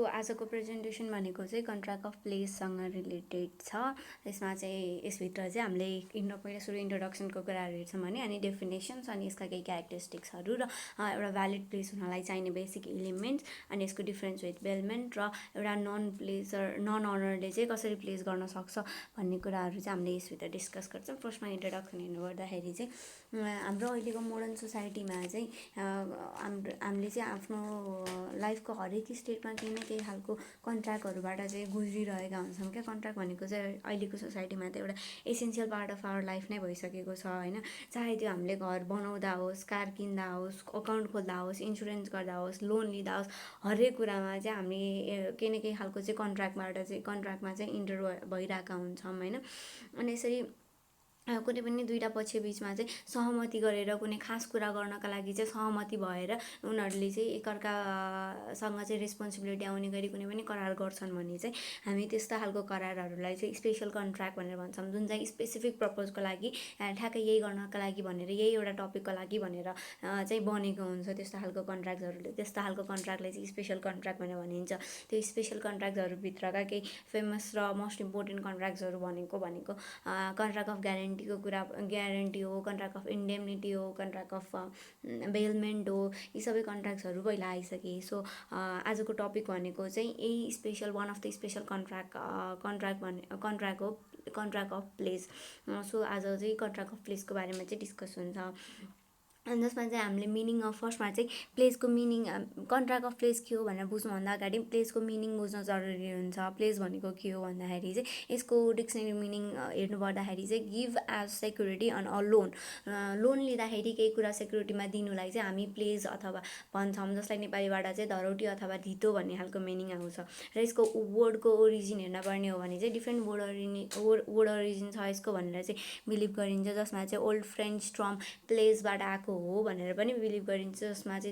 आजको प्रेजेन्टेसन भनेको चाहिँ कन्ट्र्याक्ट अफ प्लेससँग रिलेटेड छ। त्यसमा चाहिँ यसभित्र चाहिँ हामीले पहिला सुरु इन्ट्रोडक्सनको कुराहरू हेर्छौँ भने अनि डेफिनेसन्स अनि यसका केही क्यारेक्टरिस्टिक्सहरू र एउटा भ्यालिड प्लेस हुनलाई चाहिने बेसिक एलिमेन्ट्स अनि यसको डिफरेन्स विथ बेलमेन्ट र एउटा नन अनरले चाहिँ कसरी प्लेस गर्न सक्छ भन्ने कुराहरू चाहिँ हामीले यसभित्र डिस्कस गर्छौँ। फर्स्टमा इन्ट्रोडक्सन हेर्नु पर्दाखेरि चाहिँ हाम्रो अहिलेको मोडर्न सोसाइटीमा चाहिँ हामीले चाहिँ आफ्नो लाइफको हरेक स्टेटमा केही न केही खालको कन्ट्र्याक्टहरूबाट चाहिँ गुज्रिरहेका हुन्छौँ क्या। कन्ट्र्याक्ट भनेको चाहिँ अहिलेको सोसाइटीमा त एउटा essential part of our life नै भइसकेको छ होइन। चाहे त्यो हामीले घर बनाउँदा होस्, कार किन्दा होस्, अकाउन्ट खोल्दा होस्, इन्सुरेन्स गर्दा होस्, लोन लिँदा होस्, हरेक कुरामा चाहिँ हामी केही न केही खालको चाहिँ कन्ट्र्याक्टमा चाहिँ इन्टर भइरहेका हुन्छौँ होइन। अनि यसरी कुनै पनि दुईवटा पक्ष बिचमा चाहिँ सहमति गरेर कुनै खास कुरा गर्नका लागि चाहिँ सहमति भएर उनीहरूले चाहिँ एकअर्कासँग चाहिँ रेस्पोन्सिबिलिटी आउने गरी कुनै पनि करार गर्छन् भने चाहिँ हामी त्यस्ता खालको करारहरूलाई चाहिँ स्पेसल कन्ट्र्याक्ट भनेर भन्छौँ, जुन चाहिँ स्पेसिफिक पर्पजको लागि ठ्याक्कै यही गर्नका लागि भनेर यही एउटा टपिकको लागि भनेर चाहिँ बनेको हुन्छ त्यस्तो खालको कन्ट्र्याक्टहरूले। त्यस्ता खालको कन्ट्र्याक्टलाई चाहिँ स्पेसल कन्ट्र्याक्ट भनेर भनिन्छ। त्यो स्पेसल कन्ट्र्याक्टहरूभित्रका केही फेमस र मोस्ट इम्पोर्टेन्ट कन्ट्र्याक्ट्सहरू भनेको कन्ट्र्याक्ट अफ ग्यारेन्टी हो, कन्ट्र्याक्ट अफ इन्डेमनिटी हो, कन्ट्र्याक्ट अफ बेलमेन्ट हो, यी सबै कन्ट्र्याक्ट्सहरू पहिला आइसके। सो आजको टपिक भनेको चाहिँ यही special one of the special contract of place. So आज चाहिँ कन्ट्र्याक्ट अफ प्लेसको बारेमा चाहिँ डिस्कस हुन्छ। अनि जसमा चाहिँ हामीले मिनिङ अफ फर्स्टमा चाहिँ प्लेसको मिनिङ कन्ट्र्याक्ट अफ प्लेस के हो भनेर बुझ्नुभन्दा अगाडि प्लेसको मिनिङ बुझ्न जरुरी हुन्छ। प्लेस भनेको के हो भन्दाखेरि चाहिँ यसको डिक्सनरी मिनिङ हेर्नु पर्दाखेरि चाहिँ give as security on a loan लिँदाखेरि केही कुरा सेक्युरिटीमा दिनुलाई चाहिँ हामी प्लेस अथवा भन्छौँ, जसलाई नेपालीबाट चाहिँ धरौटी अथवा धितो भन्ने खालको मिनिङ आउँछ। र यसको वर्डको ओरिजिन हेर्न पर्ने हो भने चाहिँ डिफ्रेन्ट वर्ड ओरिजिन छ यसको भनेर चाहिँ बिलिभ गरिन्छ, जसमा चाहिँ ओल्ड फ्रेन्च टर्म प्लेसबाट आएको हो भनेर पनि बिलिभ गरिन्छ,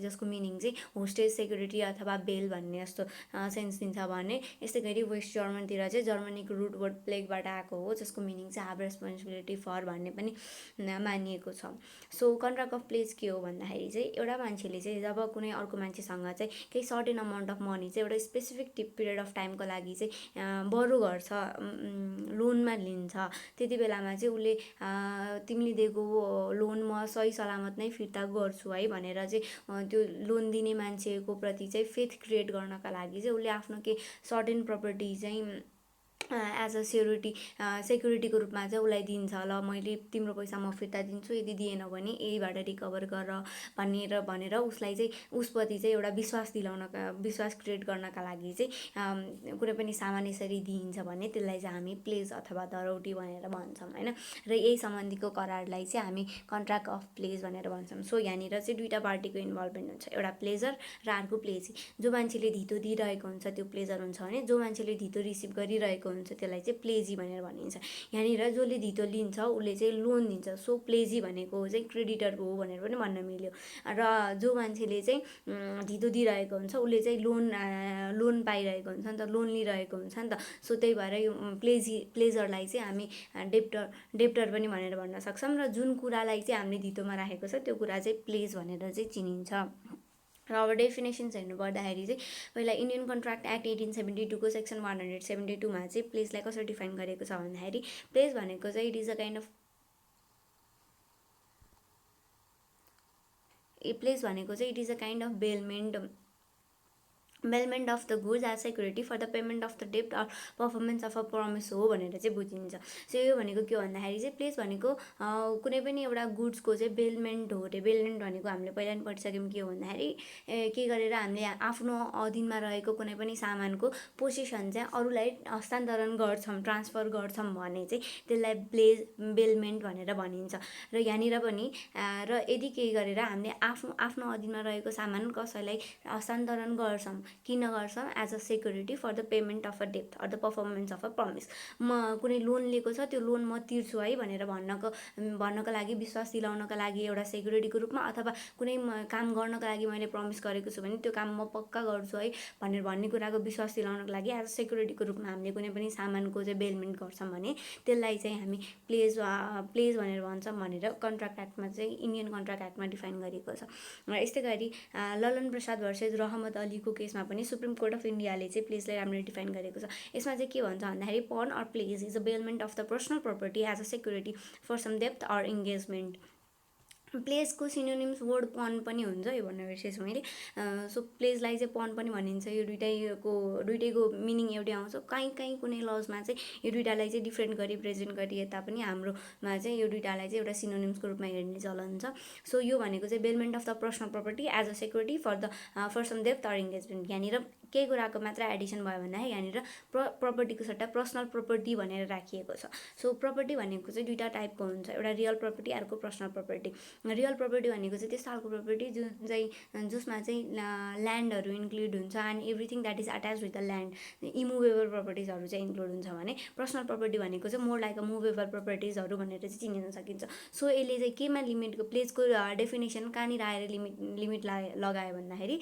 जसको मिनिङ चाहिँ होस्टेज, सेक्युरिटी अथवा बेल भन्ने जस्तो सेन्स दिन्छ भने। यस्तै गरी वेस्ट जर्मनतिर चाहिँ जर्मनीको रुट वर्ड प्लेगबाट आएको हो, जसको मिनिङ चाहिँ हाभ रेस्पोन्सिबिलिटी फर भन्ने पनि मानिएको छ। सो कन्ट्र्याक्ट अफ प्लेस के हो भन्दाखेरि चाहिँ एउटा मान्छेले चाहिँ जब कुनै अर्को मान्छेसँग चाहिँ केही सर्टेन अमाउन्ट अफ मनी चाहिँ एउटा स्पेसिफिक पिरियड अफ टाइमको लागि चाहिँ बरु गर्छ, लोनमा लिन्छ, त्यति बेलामा चाहिँ उसले तिमीले दिएको लोन म सही सलामत नै फिर्ता गर्छु है भनेर चाहिँ त्यो लोन दिने मान्छेको प्रति चाहिँ फेथ क्रिएट गर्नका लागि चाहिँ उसले आफ्नो केही सर्टेन प्रपर्टी चाहिँ एज अ सेक्युरिटीको रूपमा चाहिँ उसलाई दिन्छ। ल मैले तिम्रो पैसा म फिर्ता दिन्छु, यदि दिएन भने यहीबाट रिकभर गर भनेर उसलाई चाहिँ उसप्रति चाहिँ एउटा विश्वास क्रिएट गर्नका लागि चाहिँ कुनै पनि सामान यसरी दिइन्छ भने त्यसलाई चाहिँ हामी प्लेस अथवा धरौटी भनेर भन्छौँ होइन। र यही सम्बन्धीको करारलाई चाहिँ हामी कन्ट्र्याक्ट अफ प्लेस भनेर भन्छौँ। सो यहाँनिर चाहिँ दुईवटा पार्टीको इन्भल्भमेन्ट हुन्छ, एउटा प्लेजर र अर्को प्लेजी। जो मान्छेले धितो दिइरहेको हुन्छ त्यो प्लेजर हुन्छ भने जो मान्छेले धितो रिसिभ गरिरहेको हुन्छ त्यसलाई चाहिँ प्लेजी भनेर भनिन्छ। यहाँनिर जसले धितो लिन्छ उसले चाहिँ लोन दिन्छ, सो प्लेजी भनेको चाहिँ क्रेडिटर हो भनेर पनि भन्न मिल्यो। र जो मान्छेले चाहिँ धितो दिइरहेको हुन्छ उसले चाहिँ लोन पाइरहेको हुन्छ नि त, लोन लिइरहेको हुन्छ नि त। सो त्यही भएर यो प्लेजरलाई चाहिँ हामी डेप्टर पनि भनेर भन्न सक्छौँ। र जुन कुरालाई चाहिँ हामीले धितोमा राखेको छ त्यो कुरा चाहिँ प्लेज भनेर चाहिँ चिनिन्छ। र अब डेफिनेसन्स हेर्नु पर्दाखेरि चाहिँ पहिला इन्डियन कन्ट्र्याक्ट एक्ट 1872 को सेक्सन 172 मा चाहिँ प्लेसलाई कसरी डिफाइन गरेको छ भन्दाखेरि प्लेस भनेको चाहिँ it is a kind of bailment of the goods as security for the payment of the डेप्ट or performance of a promise हो भनेर चाहिँ बुझिन्छ। सो यो भनेको के हो भन्दाखेरि चाहिँ प्लेस भनेको कुनै पनि एउटा गुड्सको चाहिँ बेलमेन्ट हो अरे। बेलमेन्ट भनेको हामीले पहिला पनि पढिसक्यौँ के हो भन्दाखेरि के गरेर हामीले आफ्नो अधीनमा रहेको कुनै पनि सामानको पोसेसन चाहिँ अरूलाई हस्तान्तरण गर्छौँ, ट्रान्सफर गर्छौँ भने चाहिँ त्यसलाई बेलमेन्ट भनेर भनिन्छ। र यहाँनिर पनि र यदि केही गरेर हामीले आफ्नो अधीनमा रहेको सामान कसैलाई हस्तान्तरण गर्छौँ, किन गर्छौँ, as a security for the payment of a डेप्ट or the performance of a promise. म कुनै लोन लिएको छ त्यो लोन म तिर्छु है भनेर भन्नको लागि, विश्वास दिलाउनको लागि एउटा सेक्युरिटीको रूपमा, अथवा कुनै काम गर्नको लागि मैले प्रमिस गरेको छु भने त्यो काम म पक्का गर्छु है भनेर भन्ने कुराको विश्वास दिलाउनको लागि एज अ सेक्युरिटीको रूपमा हामीले कुनै पनि सामानको चाहिँ बेलमेन्ट गर्छौँ भने त्यसलाई चाहिँ हामी प्लेस भनेर भन्छौँ भनेर कन्ट्र्याक्ट एक्टमा चाहिँ इन्डियन कन्ट्र्याक्ट एक्टमा डिफाइन गरिएको छ। र यस्तै गरी ललन प्रसाद भर्सेस रहमत अलीको केसमा पनि सुप्रिम कोर्ट अफ इन्डियाले चाहिँ प्लेजलाई राम्ररी डिफाइन गरेको छ। यसमा चाहिँ के भन्छ भन्दाखेरि pawn or pledge is a bailment of the personal property as a security for some डेप्थ अर इङ्गेजमेन्ट। प्लेजको सिनोनिम्स वर्ड पन पनि हुन्छ, यो भन्न बिर्सेछु मैले। सो प्लेजलाई चाहिँ पन पनि भनिन्छ। यो दुइटैको मिनिङ एउटै आउँछ। काहीँ कुनै लजमा चाहिँ यो दुइटालाई चाहिँ डिफ्रेन्ट गरी प्रेजेन्ट गरिए तापनि हाम्रोमा चाहिँ यो दुइटालाई चाहिँ एउटा सिनोनिम्सको रूपमा हेर्ने चलन छ। सो यो भनेको चाहिँ bailment of the personal property as a security for some डेप्थ अर इङ्गेजमेन्ट। यहाँनिर केही कुराको मात्र एडिसन भयो भन्दाखेरि यहाँनिर प्रपर्टीको सट्टा पर्सनल प्रोपर्टी भनेर राखिएको छ। सो प्रपर्टी भनेको चाहिँ दुईवटा टाइपको हुन्छ, एउटा रियल प्रपर्टी, अर्को पर्सनल प्रपर्टी। रियल प्रपर्टी भनेको चाहिँ त्यस्तो खालको प्रपर्टी जसमा चाहिँ ल्यान्डहरू इन्क्लुड हुन्छ and everything that is attach with the land. Immovable प्रपर्टिजहरू चाहिँ इन्क्लुड हुन्छ भने पर्सनल प्रपर्टी भनेको चाहिँ मोर लाइक अ मुभेबल प्रपर्टिजहरू भनेर चाहिँ चिनिन सकिन्छ। सो यसले चाहिँ केमा प्लेजको डेफिनेसन कहाँनिर आएर लिमिट लगायो भन्दाखेरि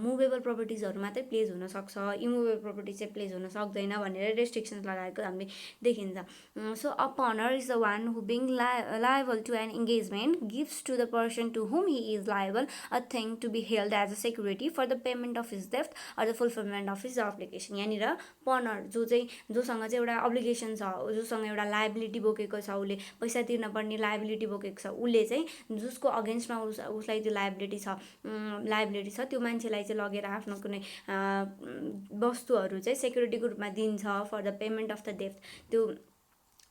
मुभेबल प्रपर्टिजहरू मात्रै प्लेज हुनसक्छ, इमुभेबल प्रपर्टी चाहिँ प्लेज हुन सक्दैन भनेर रेस्ट्रिक्सन्स लगाएको हामीले देखिन्छ। So a pawnor is the one who being liable to an engagement gives to the person to whom he is liable a thing to be held as a security for the payment of his डेप्थ or the fulfilment of his obligation. यहाँनिर pawnor जोसँग चाहिँ एउटा obligation छ, जोसँग एउटा liability बोकेको छ, उसले पैसा तिर्न पर्ने लायबिलिटी बोकेको छ, उसले चाहिँ जसको अगेन्स्टमा उसलाई त्यो लायबिलिटी छ त्यो मान्छेलाई चाहिँ लगेर आफ्नो कुनै वस्तुहरू चाहिँ सेक्युरिटीको रूपमा दिन्छ for the payment of the डेप्थ।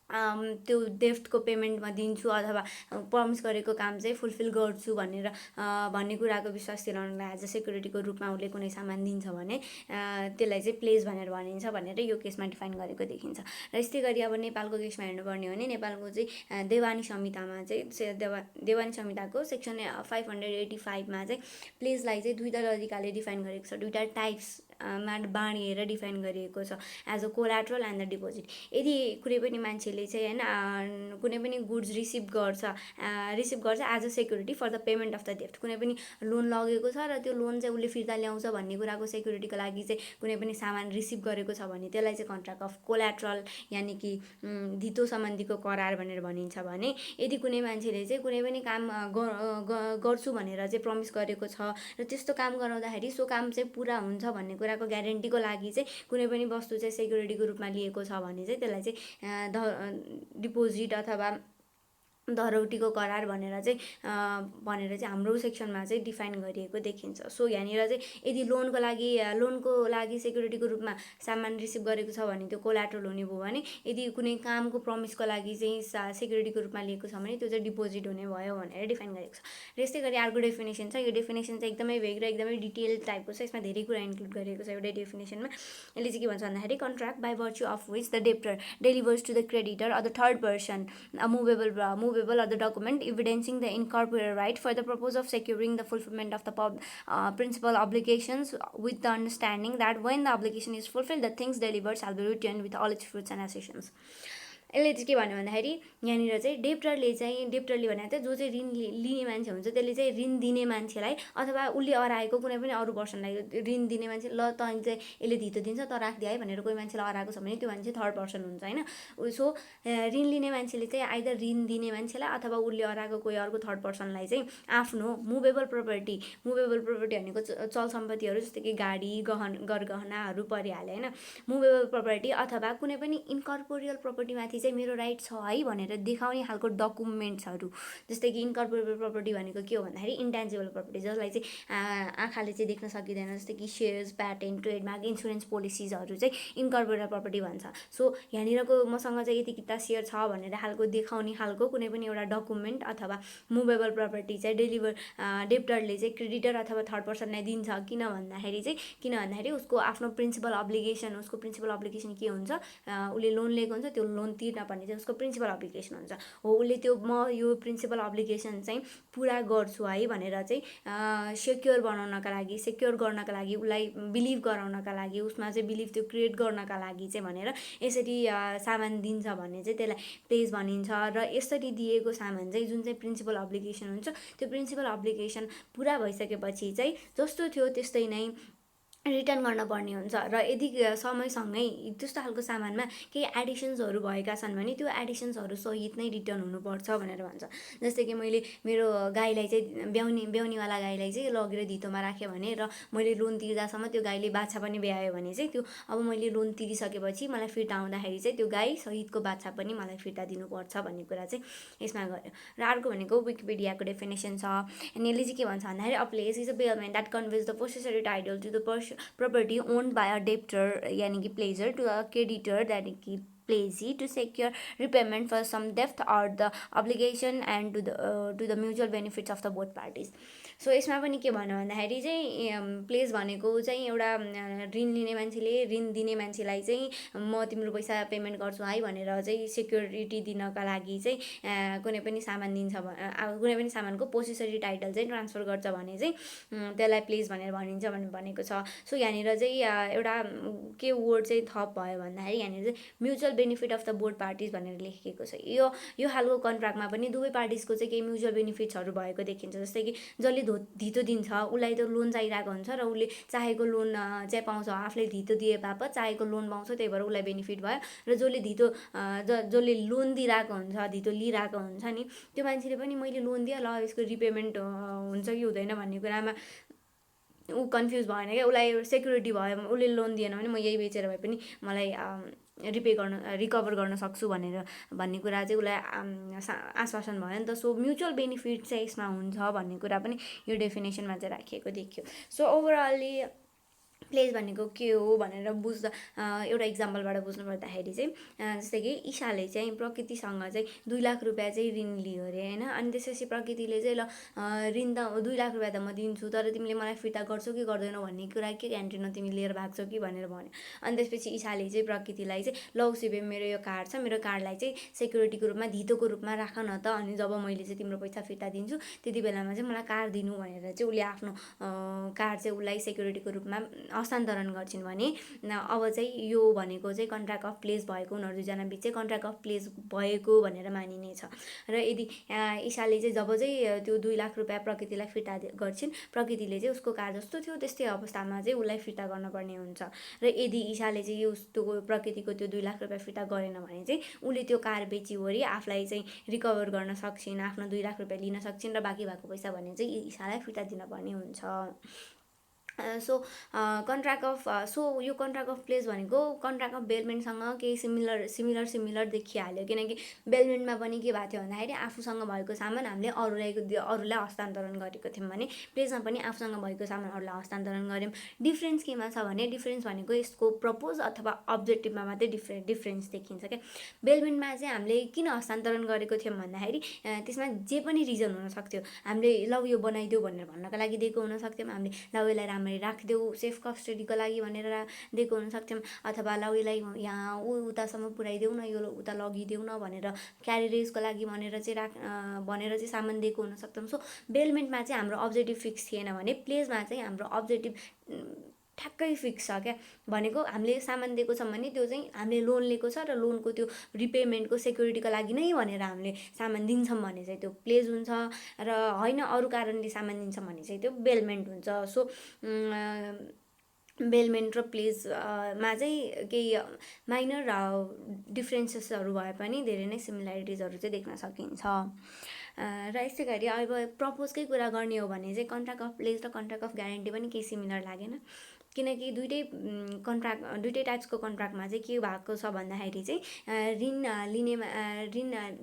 त्यो डेफ्टको पेमेन्टमा दिन्छु अथवा प्रमिस गरेको काम चाहिँ फुलफिल गर्छु भन्ने कुराको विश्वास दिलाउनलाई एज अ सेक्युरिटीको रूपमा उसले कुनै सामान दिन्छ भने त्यसलाई चाहिँ प्लेज भनेर भनिन्छ भनेर यो केसमा डिफाइन गरेको देखिन्छ। र यस्तै गरी अब नेपालको केसमा हेर्नुपर्ने हो भने नेपालको चाहिँ देवानी संहितामा चाहिँ देवानी संहिताको सेक्सन 585मा चाहिँ प्लेजलाई चाहिँ दुईवटा तरिकाले डिफाइन गरेको छ, दुईवटा टाइप्समा बाँडिएर डिफाइन गरिएको छ as a collateral and the deposit. यदि कुनै पनि मान्छेले चाहिँ होइन कुनै पनि गुड्स रिसिभ गर्छ as a security for the payment of the डेप्थ, कुनै पनि लोन लगेको छ र त्यो लोन चाहिँ उसले फिर्ता ल्याउँछ भन्ने कुराको सेक्युरिटीको लागि चाहिँ कुनै पनि सामान रिसिभ गरेको छ भने त्यसलाई चाहिँ कन्ट्र्याक्ट अफ कोल्याट्रल यानि कि धितो सम्बन्धीको करार भनेर भनिन्छ। भने यदि कुनै मान्छेले चाहिँ कुनै पनि काम गर्छु भनेर चाहिँ प्रमिस गरेको छ र त्यस्तो काम गराउँदाखेरि सो काम चाहिँ पुरा हुन्छ भन्ने कुराको ग्यारेन्टीको लागि चाहिँ कुनै पनि वस्तु चाहिँ सेक्युरिटीको रूपमा लिएको छ भने चाहिँ त्यसलाई चाहिँ डिपोजिट अथवा धरौटीको करार भनेर चाहिँ हाम्रो सेक्सनमा चाहिँ डिफाइन गरिएको देखिन्छ। सो यहाँनिर चाहिँ यदि लोनको लागि सेक्युरिटीको रूपमा सामान रिसिभ गरेको छ भने त्यो कोल्याट्रल हुने भयो भने यदि कुनै कामको प्रमिसको लागि चाहिँ सेक्युरिटीको रूपमा लिएको छ भने त्यो चाहिँ डिपोजिट हुने भयो भनेर डिफाइन गरेको छ। र यस्तै गरी अर्को डेफिनेसन छ, यो डेफिनेसन चाहिँ एकदमै भेग र एकदमै डिटेल टाइपको छ, यसमा धेरै कुरा इन्क्लुड गरिएको छ एउटै डेफिनेसनमा। यसले चाहिँ के भन्छ भन्दाखेरि contract by virtue of which the debtor delivers to the creditor or the third person movable or the document evidencing the incorporeal right for the purpose of securing the fulfillment of the principal obligations with the understanding that when the obligation is fulfilled the things delivered shall be returned with all its fruits and accessions। यसले चाहिँ के भन्यो भन्दाखेरि यहाँनिर चाहिँ डेप्टरले भनेको चाहिँ जो चाहिँ ऋण लिने मान्छे हुन्छ त्यसले चाहिँ ऋण दिने मान्छेलाई अथवा उसले अराएको कुनै पनि अरू पर्सनलाई ऋण दिने मान्छे ल त चाहिँ यसले धितो दिन्छ त राखिदिए है भनेर कोही मान्छेलाई अराएको छ भने त्यो मान्छे थर्ड पर्सन हुन्छ होइन। सो ऋण लिने मान्छेले चाहिँ आइदर ऋण दिने मान्छेलाई अथवा उसले अराएको कोही अर्को थर्ड पर्सनलाई चाहिँ आफ्नो मुभेबल प्रपर्टी भनेको चल सम्पत्तिहरू जस्तै कि गाडी गरगहनाहरू परिहाल्यो होइन। मुभेबल प्रपर्टी अथवा कुनै पनि इन्कर्पोरियल प्रपर्टीमाथि चाहिँ मेरो राइट छ है भनेर देखाउने खालको डकुमेन्ट्सहरू, जस्तै कि इन्कर्पोरेबल प्रपर्टी भनेको के हो भन्दाखेरि इन्ट्यान्जिबल प्रपर्टी जसलाई चाहिँ आँखाले चाहिँ देख्न सकिँदैन, जस्तै कि सेयर्स, प्याटेन्ट, ट्रेडमार्क, इन्सुरेन्स पोलिसिजहरू चाहिँ इन्कर्पोरेबल प्रपर्टी भन्छ। सो यहाँनिरको मसँग चाहिँ यति किता सेयर छ भनेर खालको देखाउने खालको कुनै पनि एउटा डकुमेन्ट अथवा मुभेबल प्रपर्टी चाहिँ डेप्टरले चाहिँ क्रेडिटर अथवा थर्ड पर्सनलाई दिन्छ। किन भन्दाखेरि उसको आफ्नो प्रिन्सिपल अब्लिगेसन के हुन्छ, उसले लोन लिएको हुन्छ त्यो लोन तिर्न पर्ने चाहिँ उसको प्रिन्सिपल अब्लिगेसन हुन्छ हो। उसले म यो प्रिन्सिपल अब्लिगेसन चाहिँ पुरा गर्छु है भनेर चाहिँ सेक्योर गर्नका लागि उसलाई बिलिभ गराउनका लागि उसमा चाहिँ बिलिभ त्यो क्रिएट गर्नका लागि चाहिँ भनेर यसरी सामान दिन्छ भने चाहिँ त्यसलाई प्लेज भनिन्छ। र यसरी दिएको सामान चाहिँ जुन चाहिँ प्रिन्सिपल अब्लिगेसन हुन्छ त्यो प्रिन्सिपल अब्लिगेसन पुरा भइसकेपछि चाहिँ जस्तो थियो त्यस्तै नै रिटर्न गर्न पर्ने हुन्छ र यदि समयसँगै त्यस्तो खालको सामानमा केही एडिसन्सहरू भएका छन् भने त्यो एडिसन्सहरू सहित नै रिटर्न हुनुपर्छ भनेर भन्छ। जस्तै कि मैले मेरो गाईलाई चाहिँ ब्याउनीवाला गाईलाई चाहिँ लगेर धितोमा राखेँ भने र मैले लोन तिर्दासम्म त्यो गाईले बाछा पनि ब्यायो भने चाहिँ त्यो अब मैले लोन तिरिसकेपछि मलाई फिर्ता आउँदाखेरि चाहिँ त्यो गाई सहितको बाछा पनि मलाई फिर्ता दिनुपर्छ भन्ने कुरा चाहिँ यसमा गऱ्यो। र अर्को भनेको विकिपिडियाको डेफिनेसन छ। अनि यसले चाहिँ के भन्छ भन्दाखेरि a pledge is a bailment that conveys the possessory title to the property owned by a debtor यानी कि प्लेजर to a creditor यानी कि प्लेजी to secure repayment for some debt or the obligation and to the mutual benefits of the both parties। So यसमा पनि के भन्नु भन्दाखेरि चाहिँ प्लेज भनेको चाहिँ एउटा ऋण लिने मान्छेले ऋण दिने मान्छेलाई चाहिँ म तिम्रो पैसा पेमेन्ट गर्छु है भनेर चाहिँ सेक्युरिटी दिनका लागि चाहिँ कुनै पनि सामान दिन्छ कुनै पनि सामानको पोसेसरी टाइटल चाहिँ ट्रान्सफर गर्छ भने चाहिँ त्यसलाई प्लेज भनेर भनिन्छ भनेको छ। सो यहाँनिर चाहिँ एउटा के वर्ड चाहिँ थप भयो भन्दाखेरि यहाँनिर चाहिँ mutual benefit of the both parties भनेर लेखिएको छ। यो खालको कन्ट्र्याक्टमा पनि दुवै पार्टिजको चाहिँ केही म्युचुअल बेनिफिट्सहरू भएको देखिन्छ। जस्तै कि जसले धितो दिन्छ उसलाई त लोन चाहिरहेको हुन्छ र उसले चाहेको लोन चाहिँ पाउँछ, आफूले धितो दिए बापत चाहेको लोन पाउँछ, त्यही भएर उसलाई बेनिफिट भयो। र जसले लोन दिइरहेको हुन्छ, धितो लिइरहेको हुन्छ नि, त्यो मान्छेले पनि मैले लोन दिएँ ल यसको रिपेमेन्ट हुन्छ कि हुँदैन भन्ने कुरामा ऊ कन्फ्युज भएन क्या। उसलाई सेक्युरिटी भयो, उसले लोन दिएन भने म यही बेचेर भए पनि मलाई रिकभर गर्न सक्छु भन्ने कुरा चाहिँ उसलाई आश्वासन भयो नि त। सो म्युचुअल बेनिफिट चाहिँ यसमा हुन्छ भन्ने कुरा पनि यो डेफिनेसनमा चाहिँ राखिएको देखियो। सो ओभरअली प्लेज भनेको के हो भनेर बुझ्दा एउटा इक्जाम्पलबाट बुझ्नु पर्दाखेरि चाहिँ जस्तै कि ईशाले चाहिँ प्रकृतिसँग चाहिँ 2 लाख रुपियाँ चाहिँ ऋण लियो अरे होइन। अनि त्यसपछि प्रकृतिले चाहिँ ल ऋण त 2 लाख रुपियाँ त म दिन्छु तर तिमीले मलाई फिर्ता गर्छौ कि गर्दैनौ भन्ने कुरा के ग्यारेन्टी न तिमी लिएर भाग्छौ कि भनेर भन्यो। अनि त्यसपछि ईशाले चाहिँ प्रकृतिलाई चाहिँ ल उसो मेरो यो कार्ड छ, मेरो कार्डलाई चाहिँ सेक्युरिटीको रूपमा धितोको रूपमा राख न त, अनि जब मैले चाहिँ तिम्रो पैसा फिर्ता दिन्छु त्यति बेलामा चाहिँ मलाई कार्ड दिनु भनेर चाहिँ उसले आफ्नो कार्ड चाहिँ उसलाई सेक्युरिटीको रूपमा हस्तान्तरण गर्छिन् भने अब चाहिँ यो भनेको चाहिँ कन्ट्र्याक्ट अफ प्लेस भएको उनीहरू दुईजना बिच चाहिँ कन्ट्र्याक्ट अफ प्लेस भएको भनेर मानिनेछ। र यदि ईशाले चाहिँ जब चाहिँ त्यो 2 लाख रुपियाँ प्रकृतिलाई फिर्ता गर्छिन्, प्रकृतिले चाहिँ उसको कार्ड जस्तो थियो त्यस्तै अवस्थामा चाहिँ उसलाई फिर्ता गर्नुपर्ने हुन्छ। र यदि ईशाले चाहिँ उसको प्रकृतिको त्यो 2 लाख रुपियाँ फिर्ता गरेन भने चाहिँ उसले त्यो कार बेचिवरी आफूलाई चाहिँ रिकभर गर्न सक्छिन्, आफ्नो 2 लाख रुपियाँ लिन सक्छिन् र बाँकी भएको पैसा भने चाहिँ ईशालाई फिर्ता दिनुपर्ने हुन्छ। सो यो कन्ट्र्याक्ट अफ प्लेस भनेको कन्ट्र्याक्ट अफ बेलमेन्टसँग केही सिमिलर देखिहाल्यो। किनकि बेलमेन्टमा पनि के भएको थियो भन्दाखेरि आफूसँग भएको सामान हामीले अरूलाई हस्तान्तरण गरेको थियौँ भने प्लेसमा पनि आफूसँग भएको सामान अरूलाई हस्तान्तरण गऱ्यौँ। डिफ्रेन्स केमा छ भने डिफ्रेन्स भनेको यसको प्रपोज अथवा अब्जेक्टिभमा मात्रै डिफ्रेन्स देखिन्छ क्या। बेलमेन्टमा चाहिँ हामीले किन हस्तान्तरण गरेको थियौँ भन्दाखेरि त्यसमा जे पनि रिजन हुनसक्थ्यो। हामीले ल यो बनाइदेऊ भनेर भन्नको लागि दिएको हुनसक्थ्यौँ, हामीले ल यसलाई राम्ररी राखिदेऊ सेफ कस्टडीको लागि भनेर दिएको हुनसक्थ्यौँ, अथवा ल यसलाई यहाँ उतासम्म पुऱ्याइदेऊ न, यो उता लगिदेऊ न भनेर क्यारेजको लागि भनेर चाहिँ सामान दिएको हुनसक्छौँ। सो बेलमेन्टमा चाहिँ हाम्रो अब्जेक्टिभ फिक्स थिएन भने प्लेसमा चाहिँ हाम्रो अब्जेक्टिभ ठ्याक्कै फिक्स छ क्या। भनेको हामीले सामान दिएको छ भने त्यो चाहिँ हामीले लोन लिएको छ र लोनको त्यो रिपेमेन्टको सेक्युरिटीको लागि नै भनेर हामीले सामान दिन्छौँ भने चाहिँ त्यो प्लेज हुन्छ, र होइन अरू कारणले सामान दिन्छौँ भने चाहिँ त्यो बेलमेन्ट हुन्छ। सो बेलमेन्ट र प्लेजमा चाहिँ केही माइनर डिफ्रेन्सेसहरू भए पनि धेरै नै सिमिल्यारिटिजहरू चाहिँ देख्न सकिन्छ। र यसै गरी अब प्रपोजकै कुरा गर्ने हो भने चाहिँ कन्ट्र्याक्ट अफ प्लेस र कन्ट्र्याक्ट अफ ग्यारेन्टी पनि केही सिमिलर लागेन। किनकि दुइटै टाइप्सको कन्ट्र्याक्टमा चाहिँ के भएको छ भन्दाखेरि चाहिँ ऋण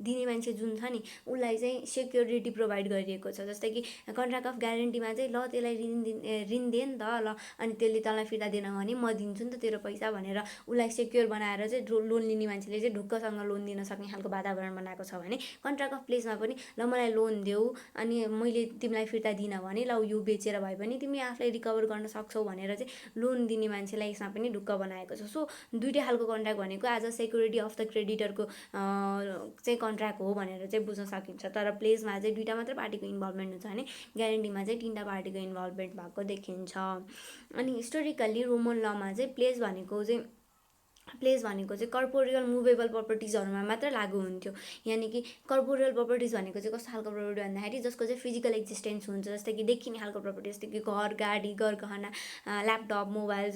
दिने मान्छे जुन छ नि उसलाई चाहिँ सेक्युरिटी प्रोभाइड गरिएको छ। जस्तै कि कन्ट्र्याक्ट अफ ग्यारेन्टीमा चाहिँ ल त्यसलाई ऋण दिए नि त ल, अनि त्यसले तँलाई फिर्ता दिएन भने म दिन्छु नि त तेरो पैसा भनेर उसलाई सेक्योर बनाएर चाहिँ लोन लिने मान्छेले चाहिँ ढुक्कसँग लोन दिन सक्ने खालको वातावरण बनाएको छ भने कन्ट्र्याक्ट अफ प्लेसमा पनि ल मलाई लोन देऊ अनि मैले तिमीलाई फिर्ता दिनँ भने ल यो बेचेर भए पनि तिमी आफूलाई रिकभर गर्न सक्छौ भनेर चाहिँ लोन दिने मान्छेलाई यसमा पनि ढुक्क बनाएको छ। सो दुइटै खालको कन्ट्र्याक्ट भनेको as a security of the क्रेडिटरको चाहिँ कन्ट्र्याक्ट हो भनेर चाहिँ बुझ्न सकिन्छ। तर प्लेसमा चाहिँ दुइटा मात्रै पार्टीको इन्भल्भमेन्ट हुन्छ भने ग्यारेन्टीमा चाहिँ 3टा पार्टीको इन्भल्भमेन्ट भएको देखिन्छ। अनि हिस्टोरिकल्ली रोमन लमा चाहिँ प्लेस भनेको चाहिँ प्लेस भनेको चाहिँ कर्पोरियल मुभेबल प्रपर्टिजहरूमा मात्र लागु हुन्थ्यो। यानि कि कर्पोरियल प्रपर्टिज भनेको चाहिँ कस्तो खालको प्रपर्टी भन्दाखेरि जसको चाहिँ फिजिकल एक्जिस्टेन्स हुन्छ, जस्तै कि देखिने खालको प्रपर्टी, जस्तै कि घर, गाडी, गरगहना, ल्यापटप, मोबाइल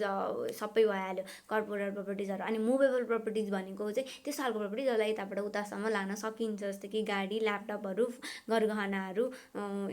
सबै भइहाल्यो कर्पोरियल प्रपर्टिजहरू। अनि मुभेबल प्रपर्टिज भनेको चाहिँ त्यस्तो खालको प्रपर्टी जसलाई यताबाट उतासम्म लान सकिन्छ, जस्तै कि गाडी, ल्यापटपहरू, गरगहनाहरू,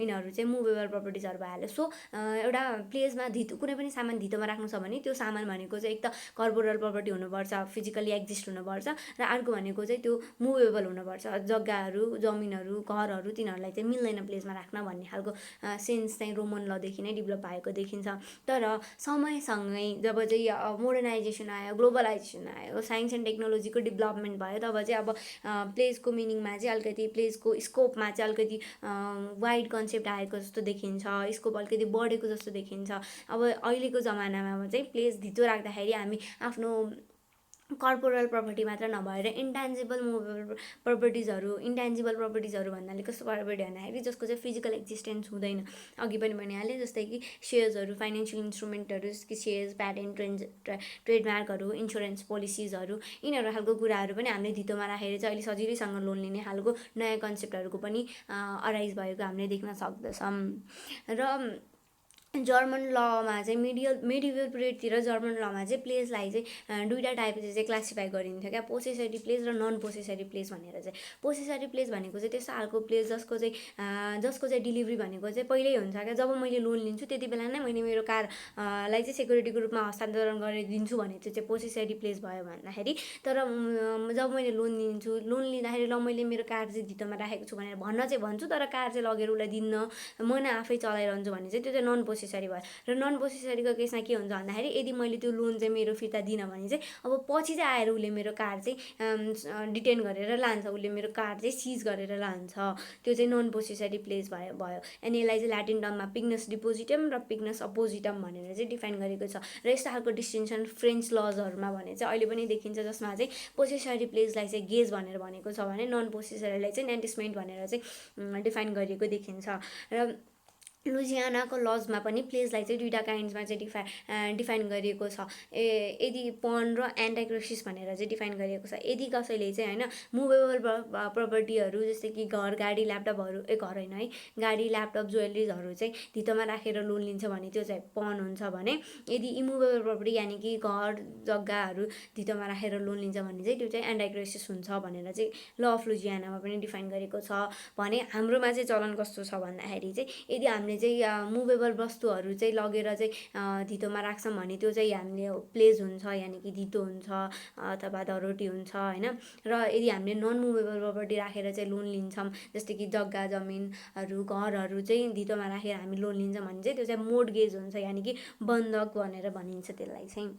यिनीहरू चाहिँ मुभेबल प्रपर्टिजहरू भइहाल्यो। सो एउटा प्लेसमा कुनै पनि सामान धितोमा राख्नु छ भने त्यो सामान भनेको चाहिँ एक त कर्पोरियल प्रपर्टी हुनुपर्छ, फिजिकली एक्जिस्ट हुनुपर्छ, र अर्को भनेको चाहिँ त्यो मुभेबल हुनुपर्छ। जग्गाहरू, जमिनहरू, घरहरू तिनीहरूलाई चाहिँ मिल्दैन प्लेसमा राख्न भन्ने खालको सेन्स चाहिँ रोमन लदेखि नै डेभलप भएको देखिन्छ। तर समयसँगै जब चाहिँ मोडर्नाइजेसन आयो, ग्लोबलाइजेसन आयो, साइन्स एन्ड टेक्नोलोजीको डेभलपमेन्ट भयो, तब चाहिँ अब प्लेसको मिनिङमा चाहिँ अलिकति, प्लेसको स्कोपमा चाहिँ अलिकति वाइड कन्सेप्ट आएको जस्तो देखिन्छ, स्कोप अलिकति बढेको जस्तो देखिन्छ। अब अहिलेको जमानामा चाहिँ प्लेस धितो राख्दाखेरि हामी आफ्नो कर्पोरल प्रपर्टी मात्र नभएर इन्टेन्जिबल मुभेबल प्रपर्टिजहरू, इन्टेन्जिबल प्रपर्टिजहरू भन्नाले कस्तो प्रपर्टी भन्दाखेरि जसको चाहिँ फिजिकल एक्जिस्टेन्स हुँदैन। अघि पनि भनिहालेँ, जस्तै कि सेयर्सहरू, फाइनेन्सियल इन्स्ट्रुमेन्टहरू, कि सेयर्स, प्याटेन्ट, ट्रेडमार्कहरू, इन्सुरेन्स पोलिसिजहरू, यिनीहरू खालको कुराहरू पनि हामीले धितोमा राखेर चाहिँ अहिले सजिलैसँग लोन लिने खालको नयाँ कन्सेप्टहरूको पनि अराइज भएको हामीले देख्न सक्दछौँ। र जर्मन लमा चाहिँ मेडिभल पिरियडतिर जर्मन लमा चाहिँ प्लेसलाई चाहिँ दुईवटा टाइपले चाहिँ क्लासिफाई गरिन्थ्यो क्या, पोसेसरी प्लेस र नन पोसेसरी प्लेस भनेर चाहिँ। पोसेसरी प्लेस भनेको चाहिँ त्यस्तो खालको प्लेस जसको चाहिँ डेलिभरी भनेको चाहिँ पहिल्यै हुन्छ क्या, जब मैले लोन लिन्छु त्यति बेला नै मैले मेरो कार लाई चाहिँ सेक्युरिटीको रूपमा हस्तान्तरण गरेर दिन्छु भने चाहिँ पोसेसरी प्लेस भयो भन्दाखेरि। तर जब मैले लोन लिँदाखेरि ल मैले मेरो कार चाहिँ धितोमा राखेको छु भनेर भन्छु, तर कार चाहिँ लगेर उसलाई दिन्न, म नै आफै चलाइरहन्छु भने चाहिँ त्यो चाहिँ नन पोसेसरी भयो। र नन पोसेसरीको केसमा के हुन्छ भन्दाखेरि यदि मैले त्यो लोन चाहिँ मेरो फिर्ता दिनँ भने चाहिँ अब पछि चाहिँ आएर उसले मेरो कार चाहिँ डिटेन गरेर लान्छ, उसले मेरो कार चाहिँ सिज गरेर लान्छ, त्यो चाहिँ नन पोसेसरी प्लेस भयो। अनि यसलाई चाहिँ ल्याटिन टर्ममा पिग्नस डिपोजिटम र पिग्नस अपोजिटम भनेर चाहिँ डिफाइन गरेको छ। र यस्तो खालको डिस्टिङ्सन फ्रेन्च लजहरूमा भने चाहिँ अहिले पनि देखिन्छ, जसमा चाहिँ पोसेसरी प्लेसलाई चाहिँ गेज भनेर भनेको छ भने नन पोसेसरीलाई चाहिँ नेन्टिसमेन्ट भनेर चाहिँ डिफाइन गरिएको देखिन्छ। र लुजियानाको लजमा पनि प्लेसलाई चाहिँ दुईवटा काइन्ड्समा चाहिँ डिफाइन गरिएको छ। यदि पन र एन्टाक्रोसिस भनेर चाहिँ डिफाइन गरिएको छ। यदि कसैले चाहिँ होइन मुभेबल प्रपर्टीहरू जस्तै कि घर, गाडी, ल्यापटपहरू, घर होइन है, गाडी, ल्यापटप, ज्वेलरिजहरू चाहिँ धितोमा राखेर लोन लिन्छ भने त्यो चाहिँ पन हुन्छ भने, यदि इमुभेबल प्रपर्टी यानि कि घर, जग्गाहरू धितोमा राखेर लोन लिन्छ भने चाहिँ त्यो चाहिँ एन्टाक्रोसिस हुन्छ भनेर चाहिँ ल अफ लुजियानामा पनि डिफाइन गरेको छ। भने हाम्रोमा चाहिँ चलन कस्तो छ भन्दाखेरि चाहिँ यदि हामीले चाहिँ मुभेबल वस्तुहरू चाहिँ लगेर चाहिँ धितोमा राख्छौँ भने त्यो चाहिँ हामीले प्लेस हुन्छ, यानि कि धितो हुन्छ अथवा धरोटी हुन्छ होइन। र यदि हामीले नन मुभेबल प्रपर्टी राखेर चाहिँ लोन लिन्छौँ, जस्तै कि जग्गा, जमिनहरू, घरहरू चाहिँ धितोमा राखेर हामी लोन लिन्छौँ भने चाहिँ त्यो चाहिँ मोर्टगेज हुन्छ, यानि कि बन्धक भनेर भनिन्छ त्यसलाई चाहिँ।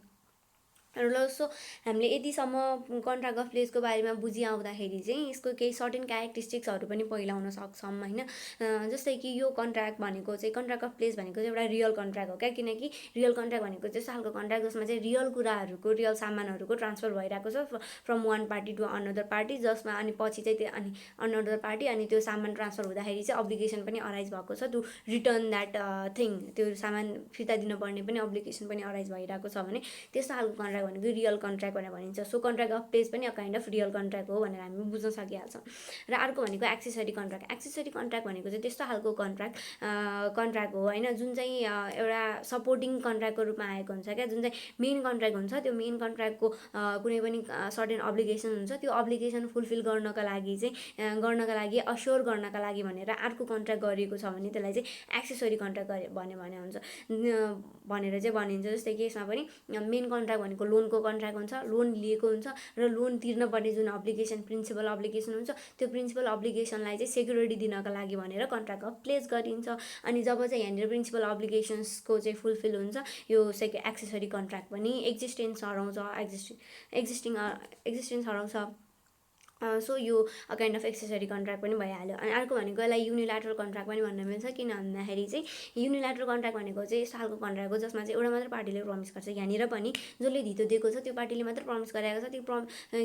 र सो हामीले यतिसम्म कन्ट्राक्ट अफ प्लेसको बारेमा बुझिआउँदाखेरि चाहिँ यसको केही सर्टेन क्यारेक्टरिस्टिक्सहरू पनि पहिलाउन सक्छौँ होइन। जस्तै कि यो कन्ट्र्याक्ट भनेको चाहिँ, कन्ट्राक्ट अफ प्लेस भनेको चाहिँ एउटा रियल कन्ट्र्याक्ट हो क्या, किनकि रियल कन्ट्र्याक्ट भनेको त्यस्तो खालको कन्ट्र्याक्ट जसमा चाहिँ रियल कुराहरूको, रियल सामानहरूको ट्रान्सफर भइरहेको छ from one party to another party, जसमा अनि पछि चाहिँ त्यो अनि अनदर पार्टी अनि त्यो सामान ट्रान्सफर हुँदाखेरि चाहिँ अब्लिगेसन पनि अराइज भएको छ टु रिटर्न द्याट थिङ, त्यो सामान फिर्ता दिनुपर्ने पनि अब्लिगेसन पनि अराइज भइरहेको छ भने त्यस्तो खालको कन्ट्र्याक्ट भनेको रियल कन्ट्र्याक्ट भनेर भनिन्छ। सो कन्ट्र्याक्ट अफ प्लेस पनि a kind of real contract हो भनेर हामी बुझ्न सकिहाल्छौँ। र अर्को भनेको एक्सेसरी कन्ट्र्याक्ट। एक्सेसरी कन्ट्र्याक्ट भनेको चाहिँ त्यस्तो खालको कन्ट्र्याक्ट हो होइन, जुन चाहिँ एउटा सपोर्टिङ कन्ट्र्याक्टको रूपमा आएको हुन्छ क्या। जुन चाहिँ मेन कन्ट्र्याक्ट हुन्छ, त्यो मेन कन्ट्र्याक्टको कुनै पनि सर्टेन अब्लिगेसन हुन्छ, त्यो अब्लिगेसन फुलफिल गर्नका लागि अस्योर गर्नका लागि भनेर अर्को कन्ट्र्याक्ट गरिएको छ भने त्यसलाई चाहिँ एक्सेसरी कन्ट्र्याक्ट भने हुन्छ भनेर चाहिँ भनिन्छ। जस्तै कि यसमा पनि मेन कन्ट्र्याक्ट भनेको लोनको कन्ट्र्याक्ट हुन्छ, लोन लिएको हुन्छ र लोन तिर्नुपर्ने जुन अब्लिगेसन, प्रिन्सिपल अब्लिगेसन हुन्छ, त्यो प्रिन्सिपल अब्लिगेसनलाई चाहिँ सेक्युरिटी दिनका लागि भनेर कन्ट्र्याक्ट अफ प्लेस गरिन्छ। अनि जब चाहिँ यहाँनिर प्रिन्सिपल अब्लिगेसन्सको चाहिँ फुलफिल हुन्छ, यो एक्सेसरी कन्ट्र्याक्ट पनि एक्जिस्टेन्स हराउँछ। सो यो काइन्ड अफ एक्सेसरी कन्ट्र्याक्ट पनि भइहाल्यो। अनि अर्को भनेको यसलाई युनिल्याटरल कन्ट्र्याक्ट पनि भन्न मिल्छ। किन भन्दाखेरि चाहिँ युनिल्याटरल कन्ट्र्याक्ट भनेको चाहिँ यस्तो खालको कन्ट्र्याक्ट हो जसमा चाहिँ एउटा मात्र पार्टीले प्रमिस गर्छ। यहाँनिर पनि जसले धितो दिएको छ त्यो पार्टीले मात्र प्रमिस गरेको छ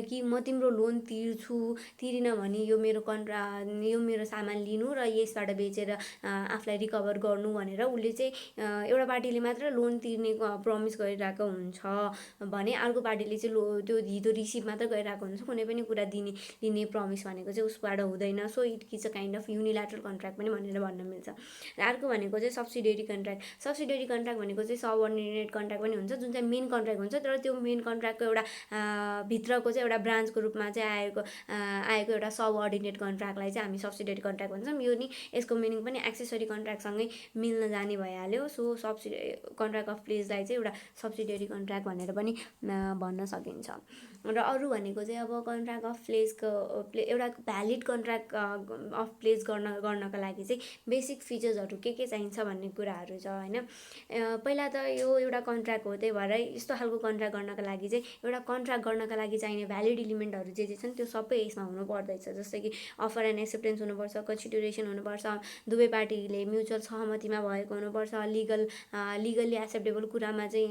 कि म तिम्रो लोन तिर्छु, तिरिन भने यो मेरो सामान लिनु र यसबाट बेचेर आफूलाई रिकभर गर्नु भनेर उसले चाहिँ एउटा पार्टीले मात्र लोन तिर्ने प्रमिस गरिरहेको हुन्छ भने अर्को पार्टीले चाहिँ त्यो धितो रिसिभ मात्र गरिरहेको हुन्छ। कुनै पनि कुरा लिने प्रमिस भनेको चाहिँ उसबाट हुँदैन। So it is a kind of unilateral contract पनि भनेर भन्न मिल्छ। र अर्को भनेको चाहिँ सब्सिडियरी कन्ट्र्याक्ट। सब्सिडियरी कन्ट्र्याक्ट भनेको चाहिँ सबअर्डिनेट कन्ट्र्याक्ट पनि हुन्छ, जुन चाहिँ मेन कन्ट्र्याक्ट हुन्छ तर त्यो मेन कन्ट्र्याक्टको एउटा भित्रको चाहिँ एउटा ब्रान्चको रूपमा चाहिँ आएको एउटा सबअर्डिनेट कन्ट्र्याक्टलाई चाहिँ हामी सब्सिडियरी कन्ट्र्याक्ट भन्छौँ। यो नि यसको मिनिङ पनि एक्सेसरी कन्ट्र्याक्टसँगै मिल्न जाने भइहाल्यो। सो कन्ट्र्याक्ट अफ प्लेसलाई चाहिँ एउटा सब्सिडियरी कन्ट्र्याक्ट भनेर पनि भन्न सकिन्छ। र अरू भनेको चाहिँ अब कन्ट्र्याक्ट अफ प्लेसको एउटा भ्यालिड कन्ट्र्याक्ट अफ प्लेस गर्नको लागि चाहिँ बेसिक फिचर्सहरू के चाहिन्छ भन्ने कुराहरू छ होइन। पहिला त यो एउटा कन्ट्र्याक्ट हो, त्यही भएर यस्तो खालको कन्ट्र्याक्ट गर्नको लागि चाहिँ एउटा कन्ट्र्याक्ट गर्नको लागि चाहिने भ्यालिड इलिमेन्टहरू जे छन् त्यो सबै यसमा हुनु पर्दैछ। जस्तै कि अफर एन्ड एक्सेप्टेन्स हुनुपर्छ, कन्सिडरेसन हुनुपर्छ, दुवै पार्टीले म्युचुअल सहमतिमा भएको हुनुपर्छ, लिगल्ली एक्सेप्टेबल कुरामा चाहिँ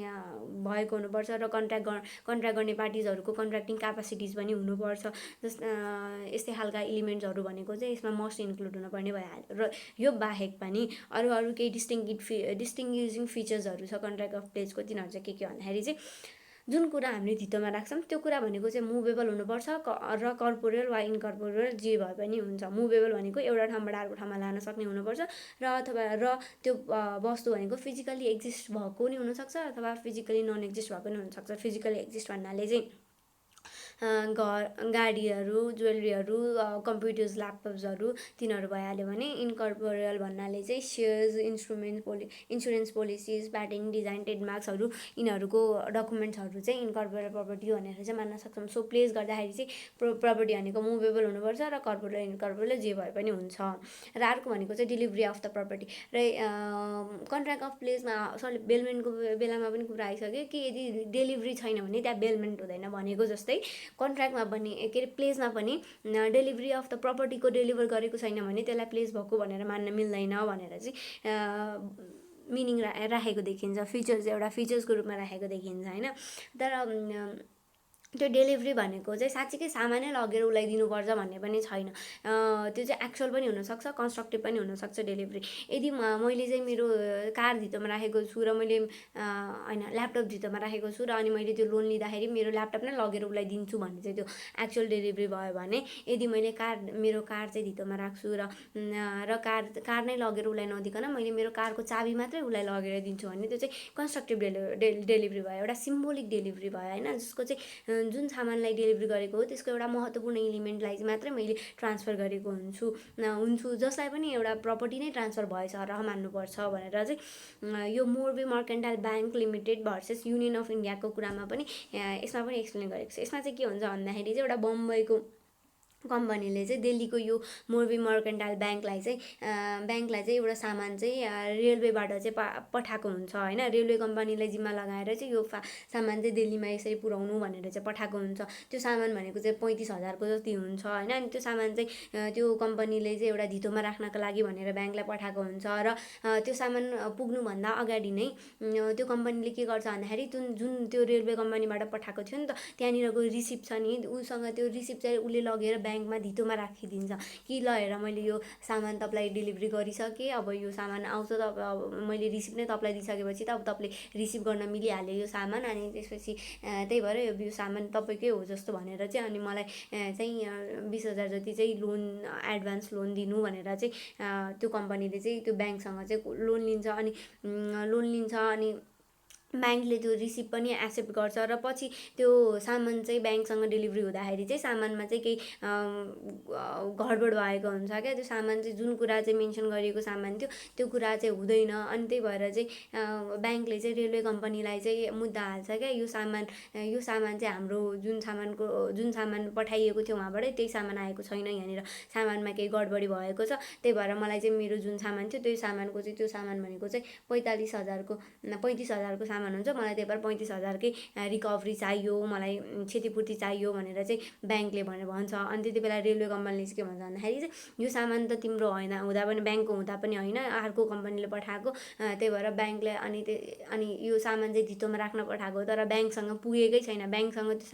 भएको हुनुपर्छ र कन्ट्र्याक्ट गर्ने पार्टिजहरूको कन्ट्र्याक्टिङ क्यापासिटिज पनि हुनुपर्छ। यस्तै खालका इलिमेन्ट्सहरू भनेको चाहिँ यसमा मस्ट इन्क्लुड हुनुपर्ने भइहाल्यो। र यो बाहेक पनि अरू केही डिस्टिङ्ग्विजिङ फिचर्सहरू छ कन्ट्र्याक्ट अफ प्लेसको। तिनीहरू चाहिँ के भन्दाखेरि चाहिँ जुन कुरा हामीले धितोमा राख्छौँ त्यो कुरा भनेको चाहिँ मुभेबल हुनुपर्छ र कर्पोरियल वा इनकर्पोरियल जे भए पनि हुन्छ। मुभेबल भनेको एउटा ठाउँबाट अर्को ठाउँमा लान सक्ने हुनुपर्छ र त्यो वस्तु भनेको फिजिकली एक्जिस्ट भएको नि हुनसक्छ अथवा फिजिकली नन एक्जिस्ट भएको नि हुनसक्छ। फिजिकली एक्जिस्ट भन्नाले चाहिँ गाडीहरू, ज्वेलरीहरू, कम्प्युटर्स, ल्यापटप्सहरू तिनीहरू भइहाल्यो भने इनकर्पोरियल भन्नाले चाहिँ shares, insurance policies, patent, design, ट्रेडमार्क्सहरू यिनीहरूको डकुमेन्ट्सहरू चाहिँ इनकर्पोरियल प्रपर्टी भनेर चाहिँ मान्न सक्छौँ। सो प्लेस गर्दाखेरि चाहिँ प्रपर्टी भनेको मुभेबल हुनुपर्छ र कर्पोरियल इनकर्पोरियल जे भए पनि हुन्छ। र अर्को भनेको चाहिँ डेलिभरी अफ द प्रपर्टी। र कन्ट्र्याक्ट अफ प्लेसमा बेलमेन्टको बेलामा पनि कुरा आइसक्यो कि यदि डेलिभरी छैन भने त्यहाँ बेलमेन्ट हुँदैन भनेको जस्तै कन्ट्र्याक्टमा पनि प्लेसमा पनि डेलिभरी अफ द प्रपर्टीको डेलिभर गरेको छैन भने त्यसलाई प्लेस भएको भनेर मान्न मिल्दैन भनेर चाहिँ मिनिङ राखेको देखिन्छ। एउटा फिचर्सको रूपमा राखेको देखिन्छ होइन। तर त्यो डेलिभरी भनेको चाहिँ साँच्चीकै सामानै लगेर उसलाई दिनुपर्छ भन्ने पनि छैन। त्यो चाहिँ एक्चुअल पनि हुनसक्छ, कन्स्ट्रक्टिभ पनि हुनसक्छ डेलिभरी। यदि मैले चाहिँ मेरो कार धितोमा राखेको छु र मैले ल्यापटप धितोमा राखेको छु र अनि मैले त्यो लोन लिँदाखेरि मेरो ल्यापटप नै लगेर उसलाई दिन्छु भन्ने चाहिँ त्यो एक्चुअल डेलिभरी भयो भने, यदि मैले मेरो कार चाहिँ धितोमा राख्छु र कार नै लगेर उसलाई नदिकन मैले मेरो कारको चाबी मात्रै उसलाई लगेर दिन्छु भने त्यो चाहिँ कन्स्ट्रक्टिभ डेलिभरी भयो, एउटा सिम्बोलिक डेलिभरी भयो होइन। जसको चाहिँ जुन सामानलाई डेलिभरी गरेको हो त्यसको एउटा महत्त्वपूर्ण इलिमेन्टलाई चाहिँ मात्रै मैले ट्रान्सफर गरेको हुन्छु जसलाई पनि एउटा प्रपर्टी नै ट्रान्सफर भएछ र मान्नुपर्छ भनेर चाहिँ यो Morbi mercantile bank limited versus union of इन्डियाको कुरामा पनि यसमा पनि एक्सप्लेन गरेको छ। यसमा चाहिँ के हुन्छ भन्दाखेरि चाहिँ एउटा बम्बईको कम्पनीले चाहिँ दिल्लीको यो मोरबी मर्केन्टाइल ब्याङ्कलाई चाहिँ एउटा सामान चाहिँ रेलवेबाट चाहिँ पठाएको हुन्छ होइन। रेलवे कम्पनीलाई जिम्मा लगाएर चाहिँ यो सामान चाहिँ दिल्लीमा यसरी पुर्याउनु भनेर चाहिँ पठाएको हुन्छ। त्यो सामान भनेको चाहिँ 35,000को जति हुन्छ होइन। अनि त्यो सामान चाहिँ त्यो कम्पनीले चाहिँ एउटा धितोमा राख्नको लागि भनेर ब्याङ्कलाई पठाएको हुन्छ र त्यो सामान पुग्नुभन्दा अगाडि नै त्यो कम्पनीले के गर्छ भन्दाखेरि जुन त्यो रेलवे कम्पनीबाट पठाएको थियो नि त त्यहाँनिरको रिसिप्ट छ नि, उसँग त्यो रिसिप्ट चाहिँ उसले लगेर ब्याङ्कमा धितोमा राखिदिन्छ कि ल हेर मैले यो सामान तपाईँलाई डेलिभरी गरिसकेँ, अब यो सामान आउँछ त अब मैले रिसिप्ट नै तपाईँलाई दिइसकेपछि त अब तपाईँले रिसिभ गर्न मिलिहाल्यो यो सामान। अनि त्यसपछि त्यही भएर यो सामान तपाईँकै हो जस्तो भनेर चाहिँ अनि मलाई चाहिँ 20,000 जति चाहिँ लोन एडभान्स लोन दिनु भनेर चाहिँ त्यो कम्पनीले चाहिँ त्यो ब्याङ्कसँग चाहिँ लोन लिन्छ अनि ब्याङ्कले त्यो रिसिप्ट पनि एक्सेप्ट गर्छ र पछि त्यो सामान चाहिँ ब्याङ्कसँग डेलिभरी हुँदाखेरि चाहिँ सामानमा चाहिँ केही गडबड भएको हुन्छ क्या। त्यो सामान चाहिँ जुन कुरा चाहिँ मेन्सन गरिएको सामान थियो त्यो कुरा चाहिँ हुँदैन। अनि त्यही भएर चाहिँ ब्याङ्कले चाहिँ रेलवे कम्पनीलाई चाहिँ मुद्दा हाल्छ क्या, यो सामान चाहिँ हाम्रो जुन सामान पठाइएको थियो उहाँबाटै त्यही सामान आएको छैन, यहाँनिर सामानमा केही गडबडी भएको छ। त्यही भएर मलाई चाहिँ मेरो जुन सामान थियो त्यो सामान भनेको चाहिँ 35,000को सामान सामान हुन्छ, मलाई त्यही भएर 35,000कै रिकभरी चाहियो, मलाई क्षतिपूर्ति चाहियो भनेर चाहिँ ब्याङ्कले भन्छ। अनि त्यति बेला रेलवे कम्पनीले चाहिँ के भन्छ भन्दाखेरि चाहिँ यो सामान त तिम्रो होइन, हुँदा पनि ब्याङ्कको हुँदा पनि होइन, अर्को कम्पनीले पठाएको, त्यही भएर ब्याङ्कले अनि यो सामान चाहिँ धितोमा राख्न पठाएको, तर ब्याङ्कसँग पुगेकै छैन, ब्याङ्कसँग त्यो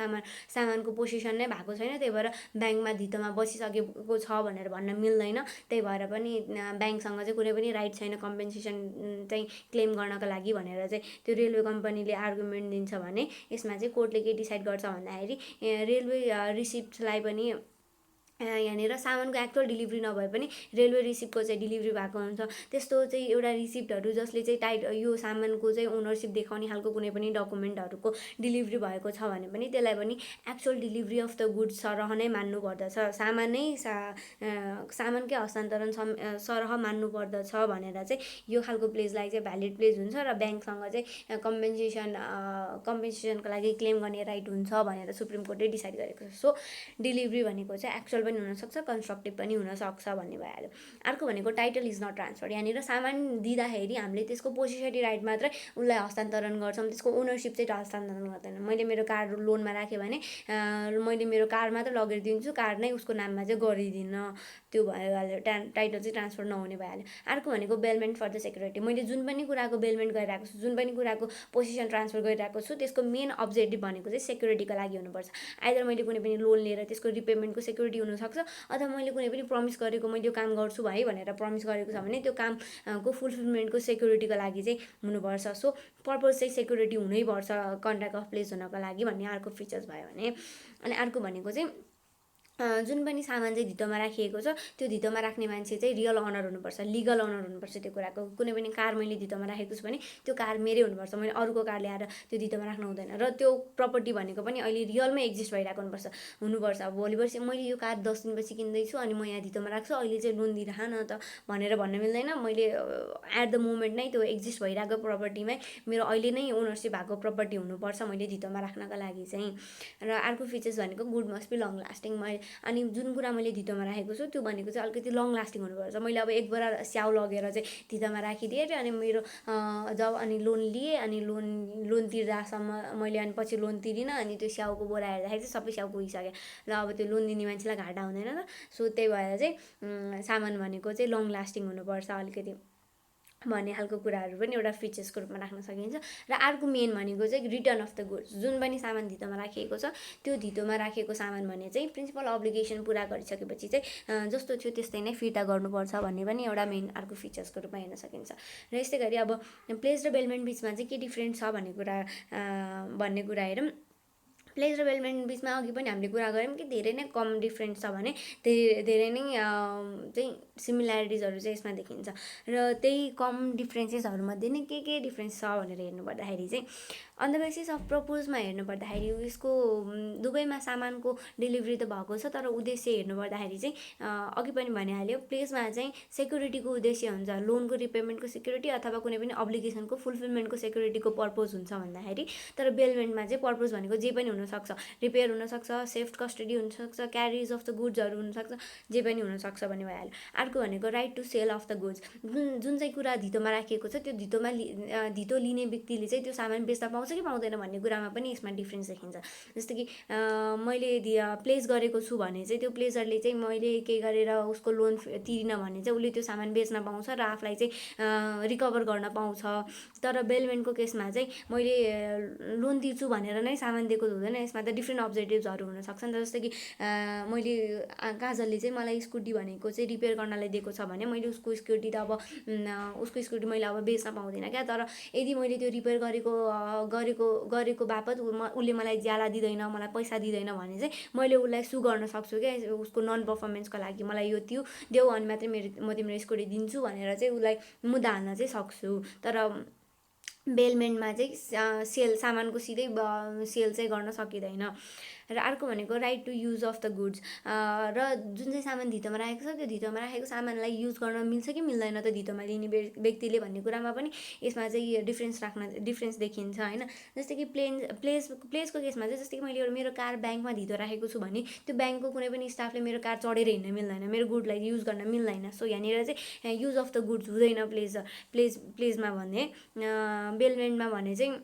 सामानको पोजिसन नै भएको छैन, त्यही भएर ब्याङ्कमा धितोमा बसिसकेको छ भनेर भन्न मिल्दैन। त्यही भएर पनि ब्याङ्कसँग चाहिँ कुनै पनि राइट छैन कम्पेन्सेसन चाहिँ क्लेम गर्नको लागि भनेर चाहिँ त्यो रेलवे कम्पनीले आर्गुमेन्ट दिन्छ भने यसमा चाहिँ कोर्टले के डिसाइड गर्छ भन्दाखेरि रेलवे रिसिप्टलाई पनि यहाँनिर सामानको एक्चुअल डिलिभरी नभए पनि रेलवे रिसिप्टको चाहिँ डिलिभरी भएको हुन्छ। त्यस्तो चाहिँ एउटा रिसिप्टहरू जसले चाहिँ यो सामानको चाहिँ ओनरसिप देखाउने खालको कुनै पनि डकुमेन्टहरूको डिलिभरी भएको छ भने पनि त्यसलाई पनि actual delivery of the goods सरह नै मान्नु पर्दछ, सामानकै हस्तान्तरण सरह मान्नु पर्दछ भनेर चाहिँ यो खालको प्लेजलाई चाहिँ भ्यालिड प्लेज हुन्छ र ब्याङ्कसँग चाहिँ कम्पेन्सेसनको लागि क्लेम गर्ने राइट हुन्छ भनेर सुप्रिम कोर्टले डिसाइड गरेको छ। सो डिलिभरी भनेको चाहिँ एक्चुअल पनि हुनसक्छ, कन्स्ट्रक्टिभ पनि हुनसक्छ भन्ने भइहाल्यो। अर्को भनेको टाइटल इज नट ट्रान्सफर, यहाँनिर सामान दिँदाखेरि हामीले त्यसको पोसेसरी राइट मात्रै उसलाई हस्तान्तरण गर्छौँ, त्यसको ओनरसिप चाहिँ हस्तान्तरण गर्दैन। मैले मेरो कार लोनमा राखेँ भने मैले मेरो कार मात्र लगेर दिन्छु, कार नै उसको नाममा चाहिँ गरिदिन्न, त्यो भइहाल्यो, टाइटल चाहिँ ट्रान्सफर नहुने भइहाल्यो। अर्को भनेको बेलमेन्ट फर द सेक्युरिटी, मैले जुन पनि कुराको बेलमेन्ट गरिरहेको छु, जुन पनि कुराको पोजिसन ट्रान्सफर गरिरहेको छु, त्यसको मेन अब्जेक्टिभ भनेको चाहिँ सेक्युरिटीको लागि हुनुपर्छ। आइदर मैले कुनै पनि लोन लिएर त्यसको रिपेमेन्टको सेक्युरिटी हुनसक्छ, अथवा मैले कुनै पनि प्रमिस गरेको मैले यो काम गर्छु भाइ भनेर प्रमिस गरेको छ भने त्यो कामको फुलफिलमेन्टको सेक्युरिटीको लागि चाहिँ हुनुपर्छ। सो पर्पज चाहिँ सेक्युरिटी हुनैपर्छ कन्ट्र्याक्ट अफ प्लेस हुनको लागि भन्ने अर्को फिचर्स भयो भने। अनि अर्को भनेको चाहिँ जुन पनि सामान चाहिँ धितोमा राखिएको छ त्यो धितोमा राख्ने मान्छे चाहिँ रियल अनर हुनुपर्छ, लिगल अनर हुनुपर्छ त्यो कुराको। कुनै पनि कार मैले धितोमा राखेको छु भने त्यो कार मेरै हुनुपर्छ, मैले अरूको कार ल्याएर त्यो धितोमा राख्नु हुँदैन। र त्यो प्रपर्टी भनेको पनि अहिले रियलमै एक्जिस्ट भइरहेको हुनुपर्छ। अब भोलि पर्सि मैले यो कार 10 दिनपछि किन्दैछु अनि म यहाँ धितोमा राख्छु, अहिले चाहिँ लोन दिइरह न त भनेर भन्न मिल्दैन। मैले एट द मोमेन्ट नै त्यो एक्जिस्ट भइरहेको प्रपर्टीमै मेरो अहिले नै ओनरसिप भएको प्रपर्टी हुनुपर्छ मैले धितोमा राख्नका लागि चाहिँ। र अर्को फिचर्स भनेको good must be long lasting. अनि जुन कुरा मैले धितोमा राखेको छु त्यो भनेको चाहिँ अलिकति लङ लास्टिङ हुनुपर्छ। मैले अब एक बोरा स्याउ लगेर चाहिँ धितोमा राखिदिएँ अनि मेरो जब अनि लोन लिएँ अनि लोन तिर्दासम्म मैले अनि पछि लोन तिरिनँ अनि त्यो स्याउको बोरा हेर्दाखेरि चाहिँ सबै स्याउ गइसक्यो, र अब त्यो लोन दिने मान्छेलाई घाटा हुँदैन त। सो त्यही भएर चाहिँ सामान भनेको चाहिँ लङ लास्टिङ हुनुपर्छ अलिकति भन्ने खालको कुराहरू पनि एउटा फिचर्सको रूपमा राख्न सकिन्छ। र अर्को मेन भनेको चाहिँ रिटर्न अफ द गुड्स, जुन पनि सामान धितोमा राखिएको छ त्यो धितोमा राखेको सामान भने चाहिँ प्रिन्सिपल अब्लिगेसन पुरा गरिसकेपछि चाहिँ जस्तो थियो त्यस्तै नै फिर्ता गर्नुपर्छ भन्ने पनि एउटा मेन अर्को फिचर्सको रूपमा हेर्न सकिन्छ। र यस्तै गरी अब प्लेज र बेलमेन्ट बिचमा चाहिँ के डिफ्रेन्ट छ भन्ने कुरा हेरौँ। प्लेज र बेलमेन्ट बिचमा अघि पनि हामीले कुरा गऱ्यौँ कि धेरै नै कम डिफ्रेन्स छ भने धेरै नै चाहिँ सिमिल्यारिटिजहरू चाहिँ यसमा देखिन्छ। र त्यही कम डिफ्रेन्सेसहरूमध्ये नै के डिफ्रेन्स छ भनेर हेर्नुपर्दाखेरि चाहिँ अन द बेसिस अफ प्रपोजमा हेर्नुपर्दाखेरि यसको दुवैमा सामानको डिलिभरी त भएको छ, तर उद्देश्य हेर्नुपर्दाखेरि चाहिँ अघि पनि भनिहाल्यो प्लेजमा चाहिँ सेक्युरिटीको उद्देश्य हुन्छ, लोनको रिपेमेन्टको सेक्युरिटी अथवा कुनै पनि अब्लिगेसनको फुलफिलमेन्टको सेक्युरिटीको पर्पज हुन्छ भन्दाखेरि, तर बेलमेन्टमा चाहिँ पर्पज भनेको जे पनि हुनसक्छ, रिपेयर हुनसक्छ, सेफ्ट कस्टडी हुनसक्छ, क्यारिज अफ द गुड्सहरू हुनसक्छ, जे पनि हुनसक्छ भन्ने भइहाल्यो। अर्को भनेको right to sell of the goods, जुन चाहिँ कुरा धितोमा राखिएको छ त्यो धितो लिने व्यक्तिले चाहिँ त्यो सामान बेच्न पाउँछ कि पाउँदैन भन्ने कुरामा पनि यसमा डिफ्रेन्स देखिन्छ। जस्तो कि मैले प्लेस गरेको छु भने चाहिँ त्यो प्लेजरले चाहिँ मैले के गरेर उसको लोन तिरिन भने चाहिँ उसले त्यो सामान बेच्न पाउँछ र आफूलाई चाहिँ रिकभर गर्न पाउँछ। तर बेलमेन्टको केसमा चाहिँ मैले लोन तिर्छु भनेर नै सामान दिएको हुँदैन, यसमा त डिफ्रेन्ट अब्जेक्टिभ्सहरू हुनसक्छ नि त। जस्तो कि मैले काजलले चाहिँ मलाई स्कुटी भनेको चाहिँ रिपेयर गर्नलाई दिएको छ भने मैले उसको स्कुटी त अब उसको स्कुटी मैले अब बेच्न पाउँदिनँ क्या, तर यदि मैले त्यो रिपेयर गरेको बापत उसले मलाई ज्याला दिँदैन, मलाई पैसा दिँदैन भने चाहिँ मैले उसलाई सु गर्न सक्छु क्या उसको नन पर्फर्मेन्सको लागि, मलाई यो देऊ अनि मात्रै म तिम्रो स्कुटी दिन्छु भनेर चाहिँ उसलाई मुद्दा हाल्न चाहिँ सक्छु। तर बेलमेन्टमा चाहिँ सामानको सिधै सेल चाहिँ गर्न सकिँदैन। र अर्को भनेको right to use of the goods, र जुन चाहिँ सामान धितोमा राखेको छ त्यो धितोमा राखेको सामानलाई युज गर्न मिल्छ कि मिल्दैन त धितोमा लिने व्यक्तिले भन्ने कुरामा पनि यसमा चाहिँ डिफ्रेन्स देखिन्छ होइन। जस्तै कि प्लेसको केसमा चाहिँ जस्तै कि मैले मेरो कार ब्याङ्कमा धितो राखेको छु भने त्यो ब्याङ्कको कुनै पनि स्टाफले मेरो कार चढेर हिँड्न मिल्दैन, मेरो गुडलाई युज गर्न मिल्दैन। सो यहाँनिर चाहिँ युज अफ द गुड्स हुँदैन प्लेजमा भने। बेलमेन्टमा भने चाहिँ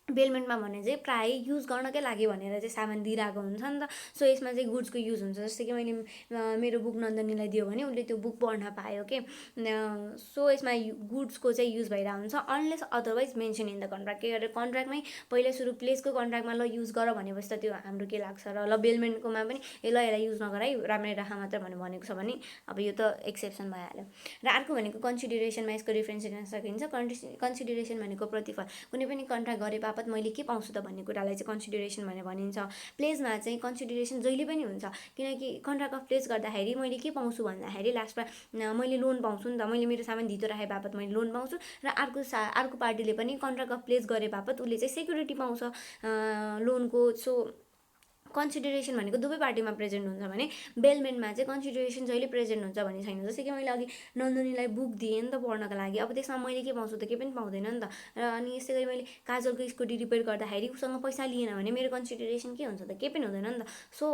बेलमेन्टमा भने चाहिँ प्रायः युज गर्नकै लागि भनेर चाहिँ सामान दिइरहेको हुन्छ नि त। सो यसमा चाहिँ गुड्सको युज हुन्छ। जस्तै कि मैले मेरो बुक नन्दनीलाई दियो भने उसले त्यो बुक पढ्न पायो के। सो यसमा गुड्सको चाहिँ युज भइरहेको हुन्छ unless otherwise mention in the contract. के गरेर कन्ट्र्याक्टमै पहिला सुरु प्लेसको कन्ट्र्याक्टमा ल युज गर भनेपछि त त्यो हाम्रो के लाग्छ र ल बेलमेन्टकोमा पनि ल यसलाई युज नगर है राम्रै राख मात्र भनेको छ भने अब यो त एक्सेप्सन भइहाल्यो। र अर्को भनेको कन्सिडरेसनमा यसको डिफ्रेन्स हेर्न सकिन्छ। कन्सिडरेसन भनेको प्रतिफल। कुनै पनि कन्ट्र्याक्ट गरे बापत मैले के पाउँछु त भन्ने कुरालाई चाहिँ कन्सिडरेसन भनेर भनिन्छ। प्लेसमा चाहिँ कन्सिडरेसन जहिले पनि हुन्छ, किनकि कन्ट्र्याक्ट अफ प्लेस गर्दाखेरि मैले के पाउँछु भन्दाखेरि लास्टमा मैले लोन पाउँछु नि त। मैले मेरो सामान धितो राखे बापत मैले लोन पाउँछु र अर्को पार्टीले पनि कन्ट्र्याक्ट अफ प्लेस गरे बापत उसले चाहिँ सेक्युरिटी पाउँछ लोनको। सो कन्सिडरेसन भनेको दुवै पार्टीमा प्रेजेन्ट हुन्छ भने बेलमेन्टमा चाहिँ कन्सिडरेसन जहिले प्रेजेन्ट हुन्छ भन्ने छैन। जस्तै कि मैले अघि नन्दनीलाई बुक दिएँ नि त पढ्नको लागि, अब त्यसमा मैले के पाउँछु त, केही पनि पाउँदैन नि त। र अनि यस्तै गरी मैले काजलको स्कुटी रिपेयर गर्दाखेरि उसँग पैसा लिएन भने मेरो कन्सिडरेसन के हुन्छ त, केही पनि हुँदैन नि त। सो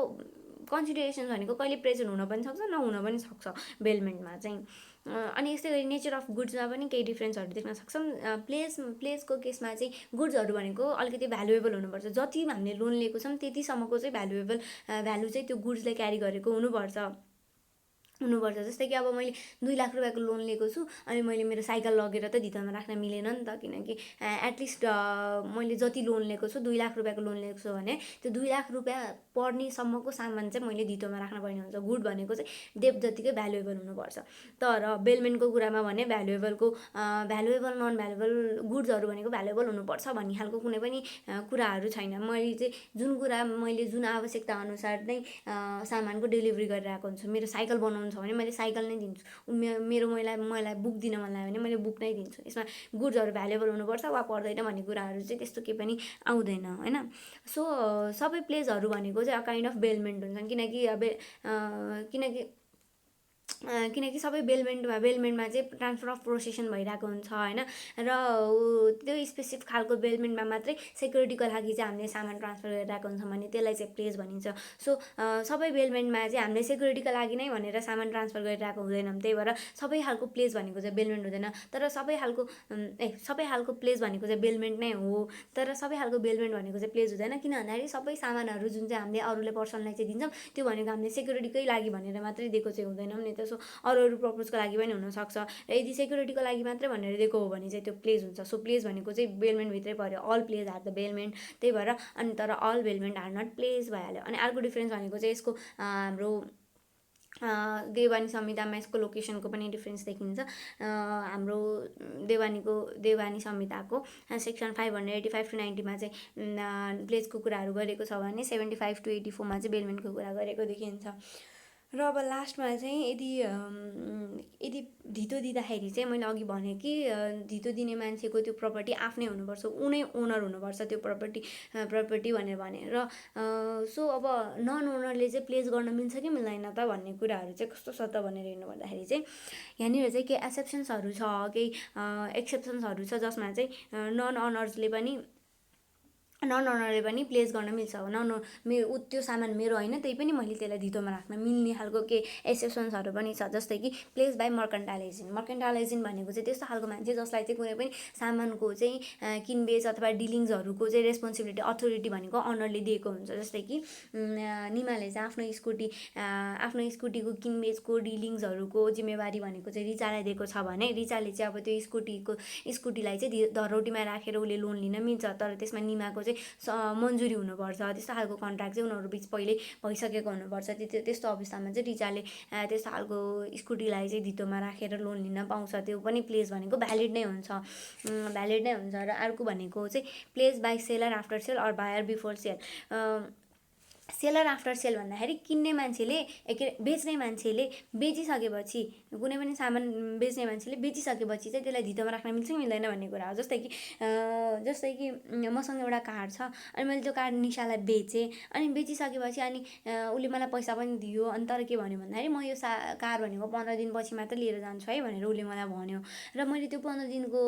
कन्सिडरेसन भनेको कहिले प्रेजेन्ट हुन पनि सक्छ नहुन पनि सक्छ बेलमेन्टमा चाहिँ। अनि यस्तै गरी नेचर अफ गुड्समा पनि केही डिफ्रेन्सहरू देख्न सक्छौँ। प्लेसको केसमा चाहिँ गुड्सहरू भनेको अलिकति भ्यालुएबल हुनुपर्छ। जति हामीले लोन लिएको छौँ त्यतिसम्मको चाहिँ भ्यालु चाहिँ त्यो गुड्सले क्यारी गरेको हुनुपर्छ। जस्तै कि अब मैले 2 लाख रुपियाँको लोन लिएको छु अनि मैले मेरो साइकल लगेर त धितोमा राख्न मिलेन नि त, किनकि एटलिस्ट मैले जति लोन लिएको छु 2 लाख रुपियाँको लोन लिएको छु भने त्यो 2 लाख रुपियाँ पर्नेसम्मको सामान चाहिँ मैले धितोमा राख्न पर्ने हुन्छ। गुड भनेको चाहिँ डेप्थ जतिकै भ्यालुएबल हुनुपर्छ। तर बेलमेन्टको कुरामा भने भ्यालुएबल नन भ्यालुएबल गुड्सहरू भनेको भ्यालुएबल हुनुपर्छ भन्ने खालको कुनै पनि कुराहरू छैन। मैले चाहिँ जुन आवश्यकता अनुसार नै सामानको डेलिभरी गरिरहेको हुन्छु। मेरो साइकल बनाउनु छ भने मैले साइकल नै दिन्छु, मलाई बुक दिन मन लाग्यो भने मैले बुक नै दिन्छु। यसमा गुड्सहरू भ्यालुएबल हुनुपर्छ वा पर्दैन भन्ने कुराहरू चाहिँ त्यस्तो केही पनि आउँदैन होइन। सो सबै प्लेसहरू भनेको चाहिँ अ काइन्ड अफ बेलमेन्ट हुन्छन्, किनकि सबै बेलमेन्टमा चाहिँ ट्रान्सफर अफ प्रोसेसन भइरहेको हुन्छ होइन। र त्यो स्पेसिफिक खालको बेलमेन्टमा मात्रै सेक्युरिटीको लागि चाहिँ हामीले सामान ट्रान्सफर गरिरहेको हुन्छ भने त्यसलाई चाहिँ प्लेस भनिन्छ। सो सबै बेलमेन्टमा चाहिँ हामीले सेक्युरिटीको लागि नै भनेर सामान ट्रान्सफर गरिरहेको हुँदैनौँ, त्यही भएर सबै खालको प्लेस भनेको चाहिँ बेलमेन्ट हुँदैन। तर सबै खालको प्लेस भनेको चाहिँ बेलमेन्ट नै हो, तर सबै खालको बेलमेन्ट भनेको चाहिँ प्लेस हुँदैन। किन भन्दाखेरि सबै सामानहरू जुन चाहिँ हामीले अरूले पर्सनलाई चाहिँ दिन्छौँ त्यो भनेको हामीले सेक्युरिटीकै लागि भनेर मात्रै दिएको चाहिँ हुँदैनौँ नि त। सो अरू पर्पजको लागि पनि हुनसक्छ र यदि सेक्युरिटीको लागि मात्रै भनेर दिएको हो भने चाहिँ त्यो प्लेस हुन्छ। सो प्लेस भनेको चाहिँ बेलमेन्टभित्रै पऱ्यो। अल प्लेस आर द बेलमेन्ट, त्यही भएर अनि तर अल बेलमेन्ट आर नट प्लेस भइहाल्यो। अनि अर्को डिफ्रेन्स भनेको चाहिँ यसको हाम्रो देवानी संहितामा यसको लोकेसनको पनि डिफ्रेन्स देखिन्छ। हाम्रो देवानी संहिताको सेक्सन 585 to 90मा चाहिँ प्लेसको कुराहरू गरेको छ भने 75 to 84मा चाहिँ बेलमेन्टको कुरा गरेको देखिन्छ। र अब लास्टमा चाहिँ यदि धितो दिँदाखेरि चाहिँ मैले अघि भने कि धितो दिने मान्छेको त्यो प्रपर्टी आफ्नै हुनुपर्छ, उनै ओनर हुनुपर्छ त्यो प्रपर्टी भनेर भने। र सो अब नन ओनरले चाहिँ प्लेस गर्न मिल्छ कि मिल्दैन त भन्ने कुराहरू चाहिँ कस्तो छ त भनेर हेर्नु पर्दाखेरि चाहिँ यहाँनिर चाहिँ केही एक्सेप्सन्सहरू छ, केही एक्सेप्सन्सहरू छ जसमा चाहिँ नन ओनरले पनि प्लेस गर्न मिल्छ। त्यो सामान मेरो होइन त्यही पनि मैले त्यसलाई धितोमा राख्न मिल्ने खालको केही एक्सेप्सन्सहरू पनि छ। जस्तै कि प्लेस बाई मर्केन्टाइलेसन भनेको चाहिँ त्यस्तो खालको मान्छे जसलाई चाहिँ कुनै पनि सामानको चाहिँ किनबेच अथवा डिलिङ्सहरूको चाहिँ रेस्पोन्सिबिलिटी अथोरिटी भनेको अनरले दिएको हुन्छ। जस्तै कि निमाले चाहिँ आफ्नो स्कुटीको किनबेचको डिलिङ्सहरूको जिम्मेवारी भनेको चाहिँ रिचालाई दिएको छ भने रिचाले चाहिँ अब त्यो स्कुटीलाई चाहिँ धरौटीमा राखेर उसले लोन लिन मिल्छ। तर त्यसमा निमाको चाहिँ मन्जुरी हुनुपर्छ। त्यस्तो खालको कन्ट्र्याक्ट चाहिँ उनीहरू बिच पहिले भइसकेको हुनुपर्छ। त्यस्तो अवस्थामा चाहिँ रिचाले त्यस्तो खालको स्कुटीलाई चाहिँ धितोमा राखेर लोन लिन पाउँछ। त्यो पनि प्लेस भनेको भ्यालिड नै हुन्छ। र अर्को भनेको चाहिँ place by seller after sale or buyer before sale. Seller after sale भन्दाखेरि बेच्ने मान्छेले बेचिसकेपछि, कुनै पनि सामान बेच्ने मान्छेले बेचिसकेपछि चाहिँ त्यसलाई धितोमा राख्न मिल्छ कि मिल्दैन भन्ने कुरा हो। जस्तै कि मसँग एउटा कार छ अनि मैले त्यो कार निशालाई बेचेँ अनि बेचिसकेपछि अनि उसले मलाई पैसा पनि दियो। अनि तर के भन्यो भन्दाखेरि म यो कार भनेको 15 दिनपछि मात्र लिएर जान्छु है भनेर उसले मलाई भन्यो। र मैले त्यो 15 दिनको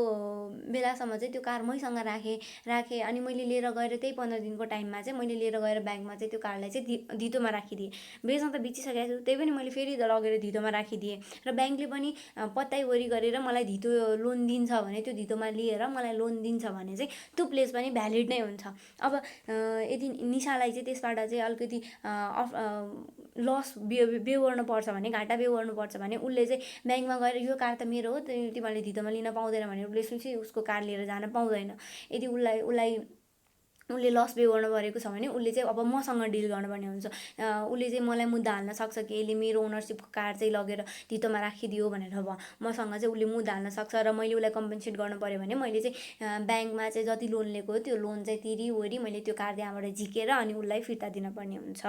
बेलासम्म चाहिँ त्यो कार मैसँग राखेँ अनि मैले लिएर गएर त्यही 15 दिनको टाइममा चाहिँ मैले लिएर गएर ब्याङ्कमा चाहिँ त्यो कार्डलाई चाहिँ धितोमा राखिदिएँ। बेच्न त बेचिसकेको छु, त्यही पनि मैले फेरि लगेर धितोमा राखिदिएँ र ब्याङ्कले पनि पत्ताइवरी गरेर मलाई धितो लोन दिन्छ भने, त्यो धितोमा लिएर मलाई लोन दिन्छ भने चाहिँ त्यो प्लेस पनि भ्यालिड नै हुन्छ। अब यदि निशालाई चाहिँ त्यसबाट चाहिँ अलिकति लस बेहोर्नु पर्छ भने, घाटा बेहोर्नु पर्छ भने उसले चाहिँ ब्याङ्कमा गएर यो कार त मेरो हो, तिमीहरूले धितोमा लिन पाउँदैन भने उसले उसको कार लिएर जान पाउँदैन। यदि उसले लस बेहोर्नु परेको छ भने उसले चाहिँ अब मसँग डिल गर्नुपर्ने हुन्छ। उसले चाहिँ मलाई मुद्दा हाल्न सक्छ कि यसले मेरो ओनरसिपको कार चाहिँ लगेर धितोमा राखिदियो भनेर मसँग चाहिँ उसले मुद्दा हाल्न सक्छ र मैले उसलाई कम्पेन्सेट गर्नु पऱ्यो भने मैले चाहिँ ब्याङ्कमा चाहिँ जति लोन लिएको हो त्यो लोन चाहिँ तिरिवरी मैले त्यो कार त्यहाँबाट झिकेर अनि उसलाई फिर्ता दिनुपर्ने हुन्छ।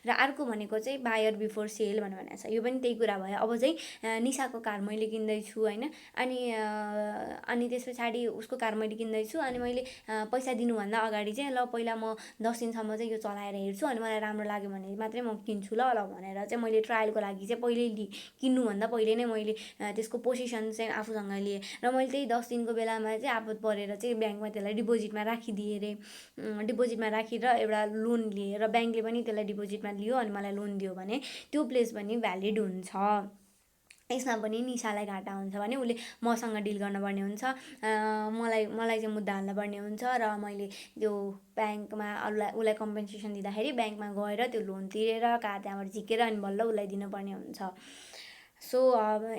र अर्को भनेको चाहिँ बायर बिफोर सेल भनेको छ, यो पनि त्यही कुरा भयो। अब चाहिँ निशाको कार मैले किन्दैछु होइन, अनि त्यस पछाडि उसको कार मैले किन्दैछु अनि मैले पैसा दिनुभन्दा अगाडि चाहिँ ल पहिला म 10 दिनसम्म चाहिँ यो चलाएर हेर्छु अनि मलाई राम्रो लाग्यो भने मात्रै म किन्छु ल भनेर चाहिँ मैले ट्रायलको लागि चाहिँ पहिल्यै किन्नुभन्दा पहिले नै मैले त्यसको पोजिसन चाहिँ आफूसँग लिएँ र मैले त्यही 10 दिनको बेलामा चाहिँ आपत परेर चाहिँ ब्याङ्कमा त्यसलाई डिपोजिटमा राखिदिएँ रे। डिपोजिटमा राखेर एउटा लोन लिएँ र ब्याङ्कले पनि त्यसलाई डिपोजिटमा लियो अनि मलाई लोन दियो भने त्यो प्लेस पनि भ्यालिड हुन्छ। यसमा पनि निशालाई घाटा हुन्छ भने उसले मसँग डिल गर्नुपर्ने हुन्छ, मलाई चाहिँ मुद्दा हाल्नुपर्ने हुन्छ र मैले त्यो ब्याङ्कमा उसलाई कम्पेन्सेसन दिँदाखेरि ब्याङ्कमा गएर त्यो लोन तिरेर कार त्यहाँबाट झिकेर अनि बल्ल उसलाई दिनुपर्ने हुन्छ। सो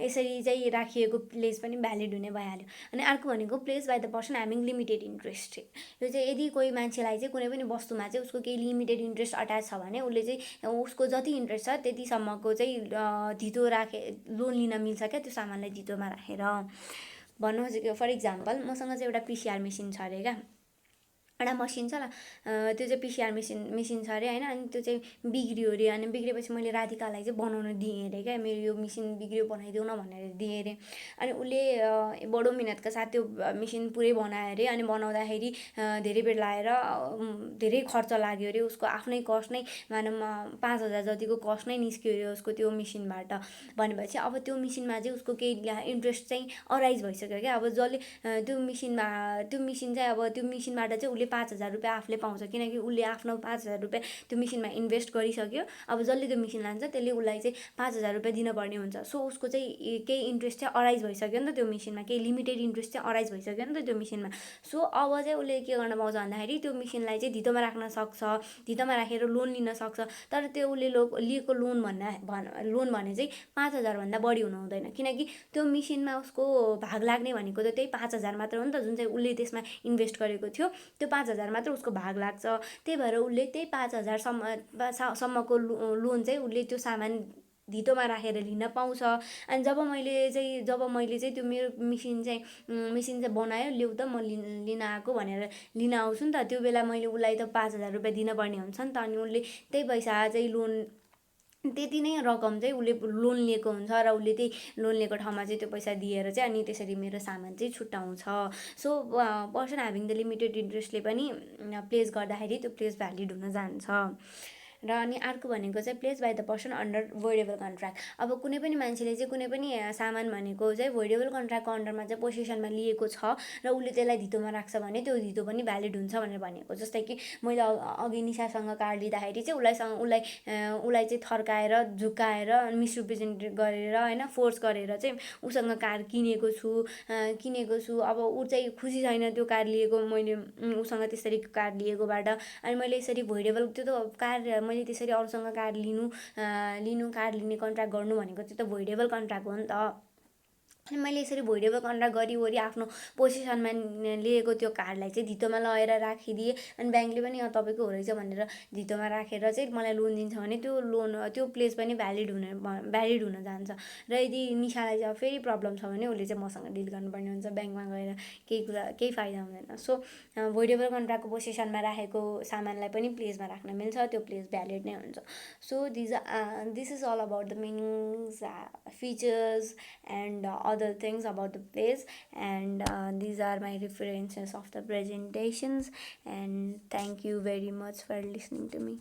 यसरी चाहिँ राखिएको प्लेस पनि भ्यालिड हुने भइहाल्यो। अनि अर्को भनेको place by the person having limited interest. यो चाहिँ यदि कोही मान्छेलाई चाहिँ कुनै पनि वस्तुमा चाहिँ उसको केही लिमिटेड इन्ट्रेस्ट अट्याच छ भने उसले चाहिँ उसको जति इन्ट्रेस्ट छ त्यतिसम्मको चाहिँ धितो लोन लिन मिल्छ क्या, त्यो सामानलाई धितोमा राखेर। भन्नु खोजेको फर इक्जाम्पल मसँग चाहिँ एउटा पिसिआर मेसिन छ अरे क्या, एउटा मसिन छ ल, त्यो चाहिँ पिसिआर मेसिन छ अरे होइन। अनि त्यो चाहिँ बिग्रियो अरे, अनि बिग्रेपछि मैले राधिकालाई चाहिँ बनाउन दिएँ अरे क्या, मेरो यो मेसिन बिग्रियो बनाइदेऊ न भनेर दिएँ अरे। अनि उसले बडो मिहिनेतका साथ त्यो मेसिन पुरै बनायो अरे। अनि बनाउँदाखेरि धेरै बेर लगाएर धेरै खर्च लाग्यो अरे, उसको आफ्नै कस्ट नै मानौँ 5,000 जतिको कस्ट नै निस्क्यो अरे उसको त्यो मेसिनबाट। भनेपछि अब त्यो मेसिनमा चाहिँ उसको केही इन्ट्रेस्ट चाहिँ अराइज भइसक्यो क्या। अब जसले त्यो मेसिन चाहिँ अब त्यो मेसिनबाट चाहिँ उसले 5,000 रुपियाँ आफूले पाउँछ, किनकि उसले आफ्नो 5,000 रुपियाँ त्यो मेसिनमा इन्भेस्ट गरिसक्यो। अब जसले त्यो मेसिन लान्छ त्यसले उसलाई चाहिँ 5,000 रुपियाँ दिनुपर्ने हुन्छ। सो उसको चाहिँ केही इन्ट्रेस्ट चाहिँ अराइज भइसक्यो नि त त्यो मेसिनमा, केही लिमिटेड इन्ट्रेस्ट चाहिँ अराइज भइसक्यो नि त त्यो मेसिनमा। सो अब चाहिँ उसले के गर्न पाउँछ भन्दाखेरि त्यो मेसिनलाई चाहिँ धितोमा राख्न सक्छ, धितोमा राखेर लोन लिन सक्छ। तर त्यो उसले लिएको लोन भने चाहिँ 5,000 भन्दा बढी हुनु हुँदैन, किनकि त्यो मेसिनमा उसको भाग लाग्ने भनेको त त्यही 5,000 मात्र हो नि त, जुन चाहिँ उसले त्यसमा इन्भेस्ट गरेको थियो त्यो 5,000 मात्र उसको भाग लाग्छ। त्यही भएर उसले त्यही 5,000 सम्मको लोन चाहिँ उसले त्यो सामान धितोमा राखेर लिन पाउँछ। अनि जब मैले चाहिँ त्यो मेरो मेसिन चाहिँ बनायो ल्याउ त म लिन आएको भनेर लिन आउँछु नि त, त्यो बेला मैले उसलाई त 5,000 रुपियाँ दिनुपर्ने हुन्छ नि त। अनि उसले त्यही पैसा चाहिँ लोन त्यति नै रकम चाहिँ उसले लोन लिएको हुन्छ र उसले त्यही लोन लिएको ठाउँमा चाहिँ त्यो पैसा दिएर चाहिँ अनि त्यसरी मेरो सामान चाहिँ छुट्याउँछ। So person having the limited इन्ट्रेस्टले पनि प्लेस गर्दाखेरि त्यो प्लेस भ्यालिड हुन जान्छ। र अनि अर्को भनेको चाहिँ place by the person under voidable contract. अब कुनै पनि मान्छेले चाहिँ कुनै पनि सामान भनेको चाहिँ भोइडेबल कन्ट्र्याक्टको अन्डरमा चाहिँ पोसेसनमा लिएको छ र उसले त्यसलाई धितोमा राख्छ भने त्यो धितो पनि भ्यालिड हुन्छ भनेर भनेको। जस्तै कि मैले अघि निशासँग कार लिँदाखेरि चाहिँ उसलाई चाहिँ थर्काएर झुक्काएर मिसरिप्रेजेन्ट गरेर होइन फोर्स गरेर चाहिँ उसँग कार किनेको छु। अब ऊ चाहिँ खुसी छैन त्यो कार लिएको मैले उसँग त्यसरी कार लिएकोबाट। अनि मैले यसरी भोइडेबल त्यो त कार मैले त्यसरी अरूसँग कार कार लिने कन्ट्र्याक्ट गर्नु भनेको त्यो त भोइडेबल कन्ट्र्याक्ट हो नि त। अनि मैले यसरी भोइडेबल कन्ट्र्याक्ट गरिवरी आफ्नो पोजिसनमा लिएको त्यो कार्डलाई चाहिँ धितोमा लगेर राखिदिएँ। अनि ब्याङ्कले पनि तपाईँको हो रहेछ भनेर धितोमा राखेर चाहिँ मलाई लोन दिन्छ भने त्यो प्लेस पनि भ्यालिड हुन जान्छ। र यदि निशालाई चाहिँ फेरि प्रब्लम छ भने उसले चाहिँ मसँग डिल गर्नुपर्ने हुन्छ, ब्याङ्कमा गएर केही फाइदा हुँदैन। सो भोइडेबल कन्ट्र्याक्टको पोजिसनमा राखेको सामानलाई पनि प्लेसमा राख्न मिल्छ, त्यो प्लेस भ्यालिड नै हुन्छ। So this is all about the meanings, features and other things about the place, and these are my references of the presentations, and thank you very much for listening to me.